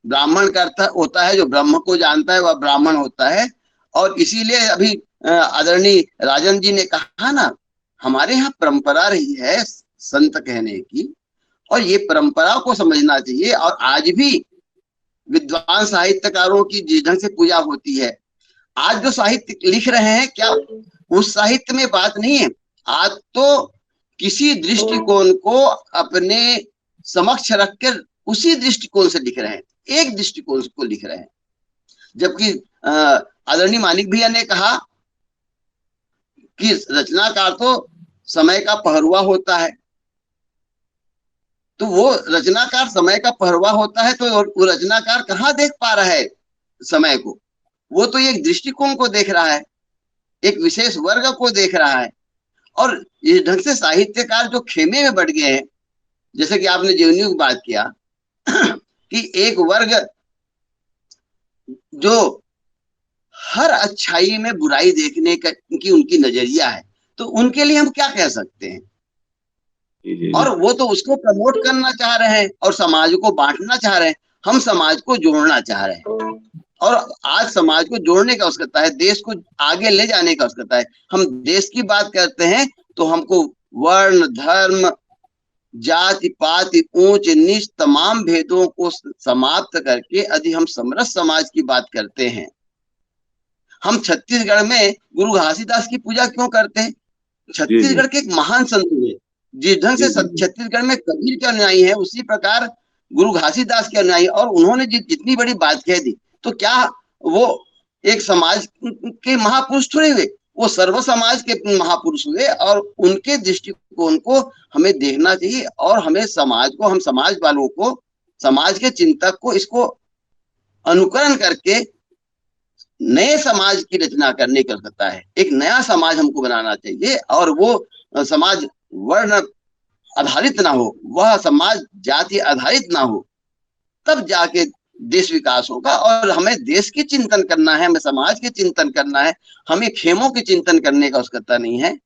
ब्राह्मण का अर्थ होता है जो ब्रह्म को जानता है वह ब्राह्मण होता है। और इसीलिए अभी आदरणीय राजन जी ने कहा ना, हमारे यहाँ परंपरा रही है संत कहने की, और ये परंपरा को समझना चाहिए। और आज भी विद्वान साहित्यकारों की जिस ढंग से पूजा होती है, आज जो साहित्य लिख रहे हैं, क्या उस साहित्य में बात नहीं है? आज तो किसी दृष्टिकोण को अपने समक्ष रखकर उसी दृष्टिकोण से लिख रहे हैं, एक दृष्टिकोण को लिख रहे हैं। जबकि आदरणीय मानिक भैया ने कहा कि रचनाकार तो समय का पहरुआ होता है, तो वो रचनाकार समय का पहरुआ होता है, तो वो रचनाकार कहाँ देख पा रहा है समय को? वो तो एक दृष्टिकोण को देख रहा है, एक विशेष वर्ग को देख रहा है। और इस ढंग से साहित्यकार जो खेमे में बढ़ गए हैं, जैसे कि आपने जेएनयू की बात किया कि एक वर्ग जो हर अच्छाई में बुराई देखने की उनकी नजरिया है, तो उनके लिए हम क्या कह सकते हैं? और वो तो उसको प्रमोट करना चाह रहे हैं और समाज को बांटना चाह रहे हैं। हम समाज को जोड़ना चाह रहे हैं, और आज समाज को जोड़ने का आवश्यकता है, देश को आगे ले जाने का आवश्यकता है। हम देश की बात करते हैं तो हमको वर्ण, धर्म, जाति पाति, ऊंच नीच तमाम भेदों को समाप्त करके यदि हम समरस समाज की बात करते हैं, हम छत्तीसगढ़ में गुरु घासीदास की पूजा क्यों करते हैं? छत्तीसगढ़ के एक महान संत हुए, जिस ढंग से छत्तीसगढ़ में कबीर के अनुयायी है, उसी प्रकार गुरु घासीदास के अनुयायी, और उन्होंने जितनी बड़ी बात कह दी, तो क्या वो एक समाज के महापुरुष थोड़े हुए? वो सर्व समाज के महापुरुष हुए, और उनके दृष्टिकोण को हमें देखना चाहिए। और हमें समाज को, हम समाज वालों को, समाज के चिंतक को इसको अनुकरण करके नए समाज की रचना करने की आवश्यकता है। एक नया समाज हमको बनाना चाहिए, और वो समाज वर्ण आधारित ना हो, वह समाज जाति आधारित ना हो, तब जाके देश विकास होगा। और हमें देश की चिंतन करना है, हमें समाज के चिंतन करना है, हमें खेमों के चिंतन करने का आवश्यकता नहीं है,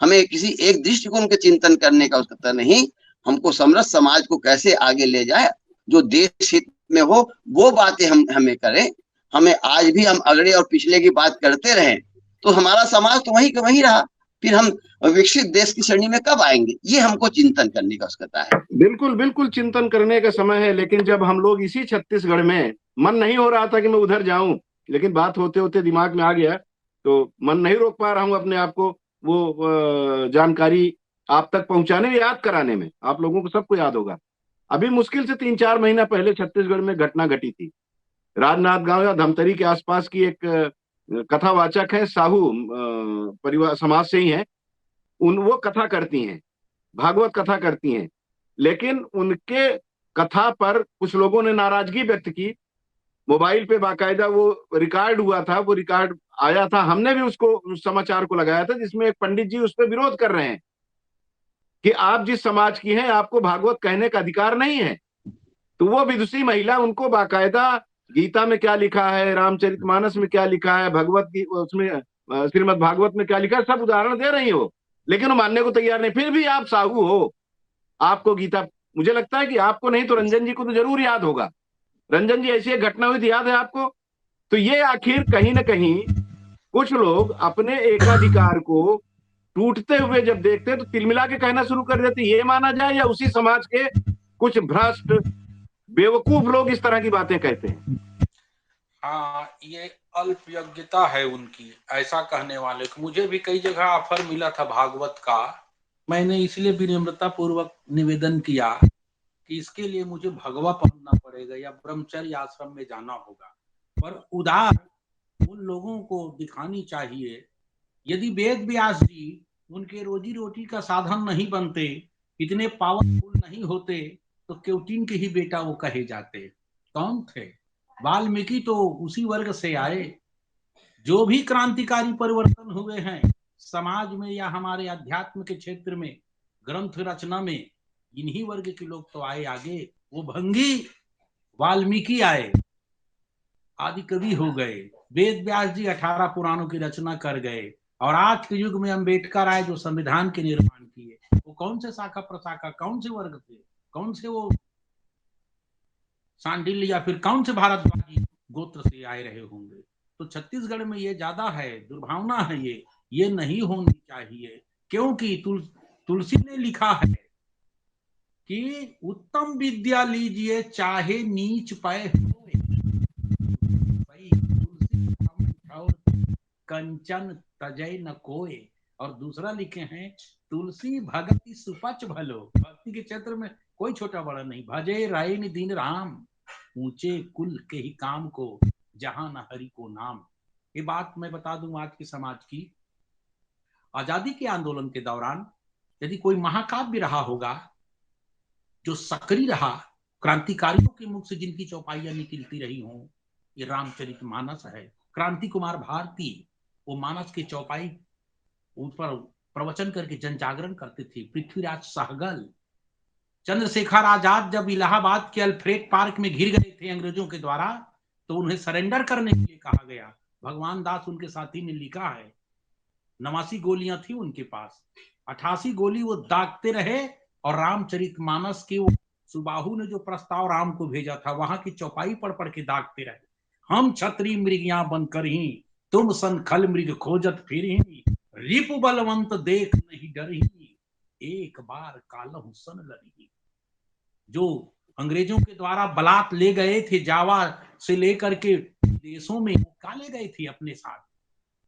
हमें किसी एक दृष्टिकोण के चिंतन करने का आवश्यकता नहीं। हमको समरस समाज को कैसे आगे ले जाए, जो देश हित में हो, वो बातें हमें करें। हमें आज भी हम अगले और पिछले की बात करते रहे तो हमारा समाज तो वहीं का वहीं रहा, फिर हम विकसित देश की श्रेणी में कब आएंगे? ये हमको चिंतन करने की आवश्यकता है। बिल्कुल बिल्कुल चिंतन करने का समय है। लेकिन जब हम लोग इसी छत्तीसगढ़ में, मन नहीं हो रहा था कि मैं उधर जाऊं, लेकिन बात होते होते दिमाग में आ गया, तो मन नहीं रोक पा रहा हूं अपने आप को वो जानकारी आप तक पहुंचाने में, याद कराने में। आप लोगों को सबको याद होगा, अभी मुश्किल से 3-4 महीना पहले छत्तीसगढ़ में घटना घटी थी। राजनांदगांव या धमतरी के आसपास की एक कथावाचक है, साहू परिवार समाज से ही है। वो कथा करती हैं, भागवत कथा करती हैं। लेकिन उनके कथा पर कुछ लोगों ने नाराजगी व्यक्त की। मोबाइल पे बाकायदा वो रिकॉर्ड हुआ था, वो रिकॉर्ड आया था, हमने भी उसको, उस समाचार को लगाया था, जिसमें एक पंडित जी उस पर विरोध कर रहे हैं कि आप जिस समाज की हैं आपको भागवत कहने का अधिकार नहीं है। तो वो विदुषी महिला उनको बाकायदा गीता में क्या लिखा है, रामचरितमानस में क्या लिखा है, भगवत की उसमें श्रीमद् भागवत में क्या लिखा है, सब उदाहरण दे रही हो, लेकिन वो मानने को तैयार नहीं। फिर भी आप साहू हो, आपको गीता, मुझे लगता है कि आपको नहीं तो रंजन जी को तो जरूर याद होगा। रंजन जी, ऐसी एक घटना हुई थी, याद है आपको? तो ये आखिर कहीं ना कहीं कुछ लोग अपने एकाधिकार को टूटते हुए जब देखते हैं तो तिलमिला के कहना शुरू कर देते, ये माना जाए, या उसी समाज के कुछ भ्रष्ट बेवकूफ लोग इस तरह की बातें कहते हैं। हाँ, ये अल्पयोग्यता है उनकी, ऐसा कहने वाले को। मुझे भी कई जगह ऑफर मिला था भागवत का, मैंने इसलिए विनम्रता पूर्वक निवेदन किया कि इसके लिए मुझे भगवा पहनना पड़ेगा या ब्रह्मचर्य आश्रम में जाना होगा। पर उदार उन लोगों को दिखानी चाहिए। यदि वेद व्यास जी उनके रोजी रोटी का साधन नहीं बनते, इतने पावरफुल नहीं होते, तो क्योटिन के ही बेटा वो कहे जाते। कौन थे? वाल्मीकि तो उसी वर्ग से आए। जो भी क्रांतिकारी परिवर्तन हुए हैं समाज में या हमारे अध्यात्म के क्षेत्र में, ग्रंथ रचना में, इन्हीं वर्ग के लोग तो आए आगे। वो भंगी वाल्मीकि आए, आदि कवि हो गए। वेद व्यास जी 18 पुराणों की रचना कर गए। और आज के युग में अम्बेडकर आए जो संविधान के निर्माण किए। वो कौन से शाखा प्रशाखा, कौन से वर्ग थे? कौन से वो सांडिल्य या फिर कौन से भारतवासी गोत्र से आए रहे होंगे? तो छत्तीसगढ़ में ये ज्यादा है, दुर्भावना है। ये नहीं होनी चाहिए, क्योंकि तुलसी ने लिखा है कि उत्तम विद्या लीजिए चाहे नीच पाए होए, कंचन तजय न कोय। और दूसरा लिखे हैं, तुलसी भगति सुपच भलो। भक्ति के क्षेत्र में कोई छोटा बड़ा नहीं। भजे राइन दिन राम, ऊंचे कुल के ही काम को, जहां न हरि को नाम। ये बात मैं बता दूं आज के समाज की। आजादी के आंदोलन के दौरान यदि कोई महाकाव्य रहा होगा जो सक्रिय रहा, क्रांतिकारियों के मुख से जिनकी चौपाइयां निकलती रही हों, ये रामचरितमानस है। क्रांति कुमार भारती वो मानस की चौपाई उन पर प्रवचन करके जन जागरण करते थे। पृथ्वीराज सहगल, चंद्रशेखर आजाद जब इलाहाबाद के अल्फ्रेड पार्क में घिर गए थे अंग्रेजों के द्वारा, तो उन्हें सरेंडर करने के लिए कहा गया। भगवान दास उनके साथी ने लिखा है, 89 गोलियां थी उनके पास, 88 गोली वो दागते रहे। और रामचरितमानस के वो सुबाहु ने जो प्रस्ताव राम को भेजा था, वहां की चौपाई पढ़ पढ़ के दागते रहे। हम छत्री मृगिया बनकर ही, तुम सन खल मृग खोजत फिर ही, रिपु बलवंत देख नहीं डरही, एक बार कालहु सन लड़ी। जो अंग्रेजों के द्वारा बलात् ले गए थे जावा से लेकर के देशों में, वो क्या ले गए थे अपने साथ?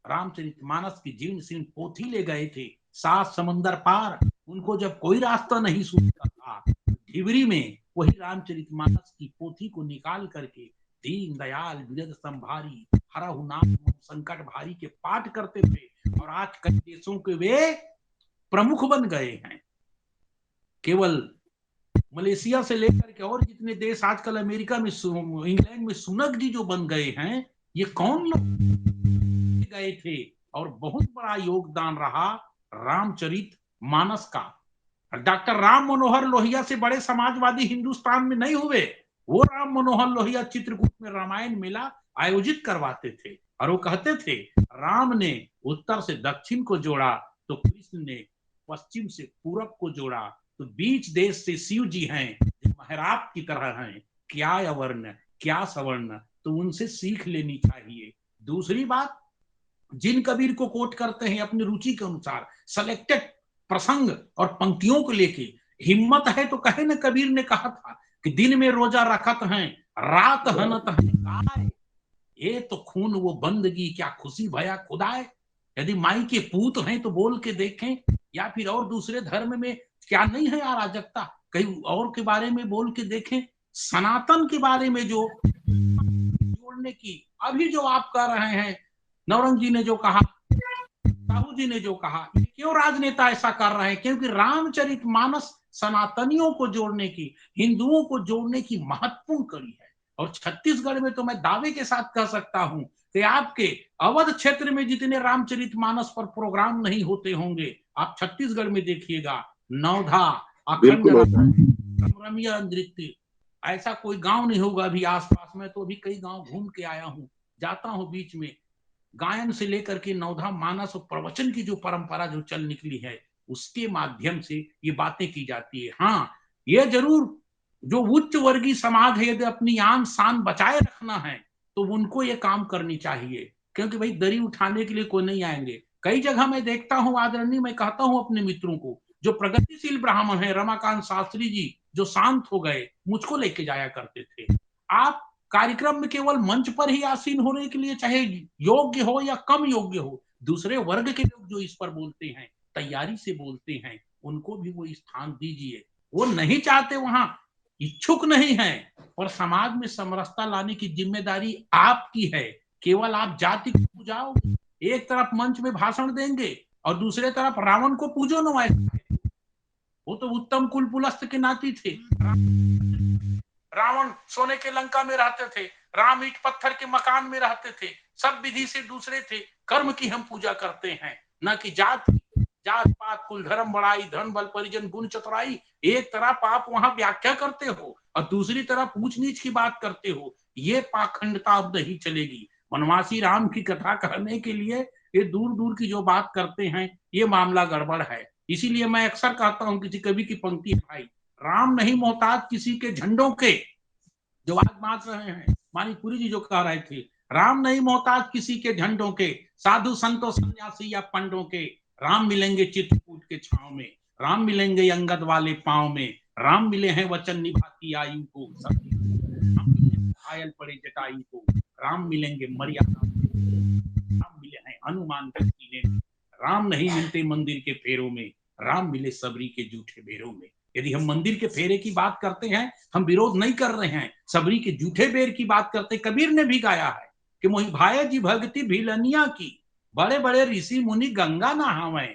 रामचरितमानस की जीर्ण शीर्ण पोथी ले गए थे। 7 समंदर पार उनको जब कोई रास्ता नहीं सूझता था, ढिबरी में वही रामचरितमानस की पोथी को निकाल करके दीन दयाल विरद संभारी, हरहु नाम संकट भारी के पाठ करते थे। और आज कई देशों के वे प्रमुख बन गए हैं। केवल मलेशिया से लेकर के और जितने देश, आजकल अमेरिका में, इंग्लैंड में सुनक जी जो बन गए हैं, ये कौन लोग गए थे? और बहुत बड़ा योगदान रहा रामचरित मानस का। डॉक्टर राम मनोहर लोहिया से बड़े समाजवादी हिंदुस्तान में नहीं हुए। वो राम मनोहर लोहिया चित्रकूट में रामायण मेला आयोजित करवाते थे और वो कहते थे, राम ने उत्तर से दक्षिण को जोड़ा तो कृष्ण ने पश्चिम से पूरब को जोड़ा। तो बीच देश से शिव जी हैं, महराब की तरह हैं। क्या अवर्ण क्या सवर्ण, तो उनसे सीख लेनी चाहिए। दूसरी बात, जिन कबीर को कोट करते हैं अपनी रुचि के अनुसार सेलेक्टेड प्रसंग और पंक्तियों को लेके, हिम्मत है तो कहे न, कबीर ने कहा था कि दिन में रोजा रखत हैं, रात हनत हैं गाय, ये तो खून वो बंदगी, क्या खुशी भया खुदाए। यदि माई के पूत हैं तो बोल के देखें, या फिर और दूसरे धर्म में क्या नहीं है अराजकता, कहीं और के बारे में बोल के देखें। सनातन के बारे में जो जोड़ने की अभी जो आप कर रहे हैं, नवरंग जी ने जो कहा, साहू जी ने जो कहा, क्यों राजनेता ऐसा कर रहे हैं? क्योंकि रामचरितमानस सनातनियों को जोड़ने की, हिंदुओं को जोड़ने की महत्वपूर्ण कड़ी है। और छत्तीसगढ़ में तो मैं दावे के साथ कह सकता हूं कि आपके अवध क्षेत्र में जितने रामचरितमानस पर प्रोग्राम नहीं होते होंगे, आप छत्तीसगढ़ में देखिएगा, नौधा, अखंड रमरमिया नृत्य, ऐसा कोई गांव नहीं होगा अभी आसपास में। तो अभी कई गांव घूम के आया हूं, जाता हूं बीच में, गायन से लेकर के नवधा मानस और प्रवचन की जो परंपरा जो चल निकली है, उसके माध्यम से ये बातें की जाती है। हाँ, ये जरूर जो उच्च वर्गीय समाज है, यदि अपनी आन शान बचाए रखना है तो उनको ये काम करनी चाहिए, क्योंकि भाई दरी उठाने के लिए कोई नहीं आएंगे। कई जगह मैं देखता हूँ आदरणीय, मैं कहता हूँ अपने मित्रों को, जो प्रगतिशील ब्राह्मण है, रमाकांत शास्त्री जी जो शांत हो गए, मुझको लेके जाया करते थे। आप कार्यक्रम में केवल मंच पर ही आसीन होने के लिए, चाहे योग्य हो या कम योग्य हो, दूसरे वर्ग के लोग जो इस पर बोलते हैं, तैयारी से बोलते हैं, उनको भी वो स्थान दीजिए। वो नहीं चाहते, वहां इच्छुक नहीं है, और समाज में समरसता लाने की जिम्मेदारी आपकी है। केवल आप जाति को पूजाओगे, एक तरफ मंच में भाषण देंगे और दूसरे तरफ रावण को पूजो न, वो तो उत्तम कुल पुलस्त के नाती थे। रावण सोने के लंका में रहते थे, राम ईंट पत्थर के मकान में रहते थे, सब विधि से दूसरे थे। कर्म की हम पूजा करते हैं, न कि जात पात कुल धर्म बड़ाई, धन बल परिजन गुण चतुराई। एक तरफ आप वहां व्याख्या करते हो और दूसरी तरफ ऊंच नीच की बात करते हो, ये पाखंडता अब नहीं चलेगी। वनवासी राम की कथा कहने के लिए ये दूर दूर की जो बात करते हैं, ये मामला गड़बड़ है। इसीलिए मैं अक्सर कहता हूँ, किसी कवि की पंक्ति है, भाई राम नहीं मोहताज किसी के झंडों के, जो आज बांट रहे हैं मानीपुरी जी जो कह रहे थे, राम नहीं मोहताज किसी के झंडों के, साधु संतों सन्यासी या पंडों के, राम मिलेंगे चित्रकूट के छांव में, राम मिलेंगे अंगद वाले पांव में, राम मिले हैं वचन निभाती आयु को, राम मिले घायल पड़े जटायु को, राम मिलेंगे मर्यादा, राम मिले हैं हनुमान के सीने में, राम नहीं मिलते मंदिर के फेरों में, राम मिले सबरी के जूठे बेरों में। यदि हम मंदिर के फेरे की बात करते हैं, हम विरोध नहीं कर रहे हैं, सबरी के जूठे बेर की बात करते, कबीर ने भी गाया है कि मोहि भाई जी भक्ति भिलनिया की, बड़े बड़े ऋषि मुनि गंगा नहावे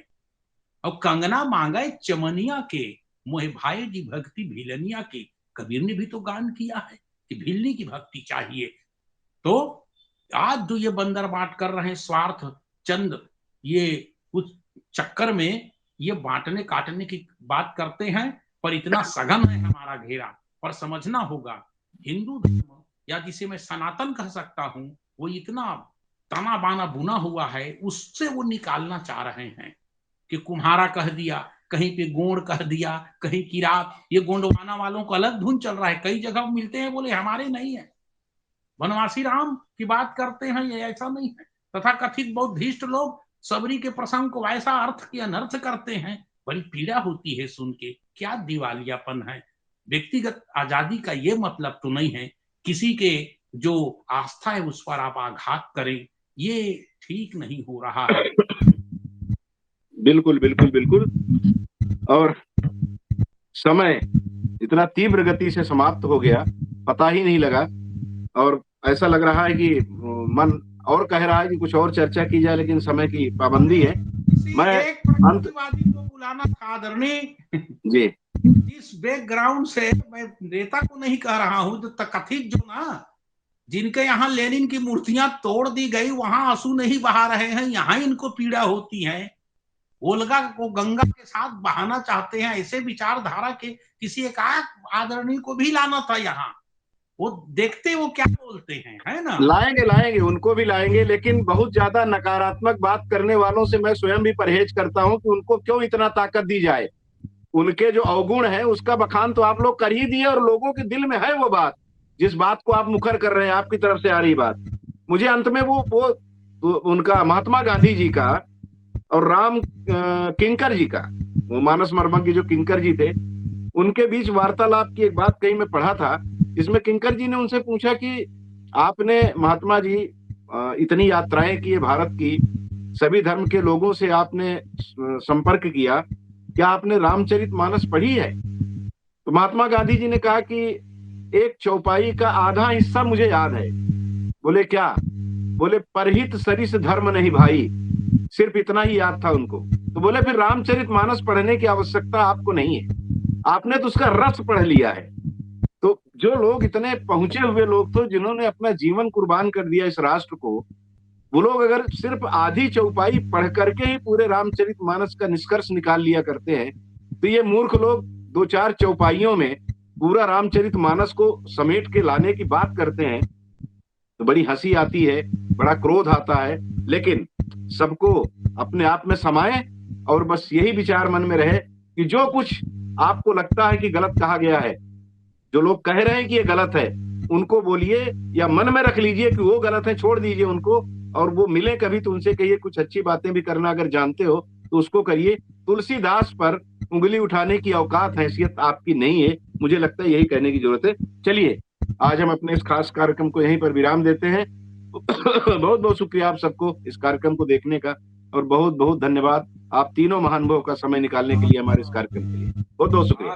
और कंगना मांगे चमनिया के, मोहि भाई जी भक्ति भिलनिया के। कबीर ने भी तो गान किया है कि भिलनी की भक्ति चाहिए। तो आज जो ये बंदर बांट कर रहे हैं, स्वार्थ चंद ये कुछ चक्कर में ये बांटने काटने की बात करते हैं, पर इतना सघन है हमारा घेरा। पर समझना होगा, हिंदू धर्म या जिसे मैं सनातन कह सकता हूं, वो इतना तना बाना बुना हुआ है, उससे वो निकालना चाह रहे हैं कि कुम्हारा कह दिया, कहीं पे गोंड कह दिया, कहीं किरात। ये गोंडवाना वालों को अलग धुन चल रहा है, कई जगह मिलते हैं, बोले हमारे नहीं है। वनवासी राम की बात करते हैं, ये ऐसा नहीं है। तथा कथित बौद्धिस्ट लोग सबरी के प्रसंग को ऐसा अर्थ की अनर्थ करते हैं, बड़ी पीड़ा होती है सुन के। क्या दिवालियापन है। व्यक्तिगत आजादी का ये मतलब तो नहीं है किसी के जो आस्था है उस पर आप आघात करें, ये ठीक नहीं हो रहा है। बिल्कुल बिल्कुल बिल्कुल। और समय इतना तीव्र गति से समाप्त हो गया, पता ही नहीं लगा, और ऐसा लग रहा है कि मन और कह रहा है कि कुछ और चर्चा की जाए, लेकिन समय की पाबंदी है। मैं एक प्रगतिवादी को बुलाना था आदरणीय जी, इस बैकग्राउंड से मैं नेता को नहीं कह रहा हूं, जो कथित जो ना जिनके यहाँ लेनिन की मूर्तियां तोड़ दी गई, वहां आंसू नहीं बहा रहे हैं, यहाँ इनको पीड़ा होती है। ओल्गा को गंगा के साथ बहाना चाहते हैं, ऐसे विचारधारा के किसी एक आदरणीय को भी लाना था यहाँ। वो देखते वो क्या बोलते हैं, है ना। लाएंगे उनको भी लाएंगे, लेकिन बहुत ज्यादा नकारात्मक बात करने वालों से मैं स्वयं भी परहेज करता हूं कि उनको क्यों इतना ताकत दी जाए। उनके जो अवगुण है उसका बखान तो आप लोग कर ही दिए, और लोगों के दिल में है वो बात। जिस बात को आप मुखर कर रहे हैं, आपकी तरफ से आ रही बात, मुझे अंत में वो उनका महात्मा गांधी जी का और राम किंकर जी का, वो मानस मर्मज्ञ जो किंकर जी थे, उनके बीच वार्तालाप की एक बात कहीं मैं पढ़ा था, जिसमें किंकर जी ने उनसे पूछा कि आपने महात्मा जी इतनी यात्राएं की है भारत की, सभी धर्म के लोगों से आपने संपर्क किया, क्या आपने रामचरितमानस पढ़ी है? तो महात्मा गांधी जी ने कहा कि एक चौपाई का आधा हिस्सा मुझे याद है। बोले क्या? बोले परहित सरिस धर्म नहीं भाई, सिर्फ इतना ही याद था उनको। तो बोले फिर रामचरितमानस पढ़ने की आवश्यकता आपको नहीं है, आपने तो उसका रस पढ़ लिया है। तो जो लोग इतने पहुंचे हुए लोग थे, जिन्होंने अपना जीवन कुर्बान कर दिया इस राष्ट्र को, वो लोग अगर सिर्फ आधी चौपाई पढ़ करके ही पूरे रामचरितमानस का निष्कर्ष निकाल लिया करते हैं, तो ये मूर्ख लोग 2-4 चौपाइयों में पूरा रामचरितमानस को समेट के लाने की बात करते हैं, तो बड़ी हंसी आती है, बड़ा क्रोध आता है। लेकिन सबको अपने आप में समाये और बस यही विचार मन में रहे कि जो कुछ आपको लगता है कि गलत कहा गया है, जो लोग कह रहे हैं कि ये गलत है, उनको बोलिए या मन में रख लीजिए कि वो गलत है, छोड़ दीजिए उनको, और वो मिले कभी तो उनसे कहिए कुछ अच्छी बातें भी करना अगर जानते हो तो उसको करिए। तुलसीदास पर उंगली उठाने की औकात हैसियत आपकी नहीं है, मुझे लगता है यही कहने की जरूरत है। चलिए आज हम अपने इस खास कार्यक्रम को यहीं पर विराम देते हैं। बहुत बहुत शुक्रिया आप सबको इस कार्यक्रम को देखने का, और बहुत बहुत धन्यवाद आप तीनों महानुभावों का समय निकालने के लिए हमारे इस कार्यक्रम के लिए। बहुत बहुत शुक्रिया।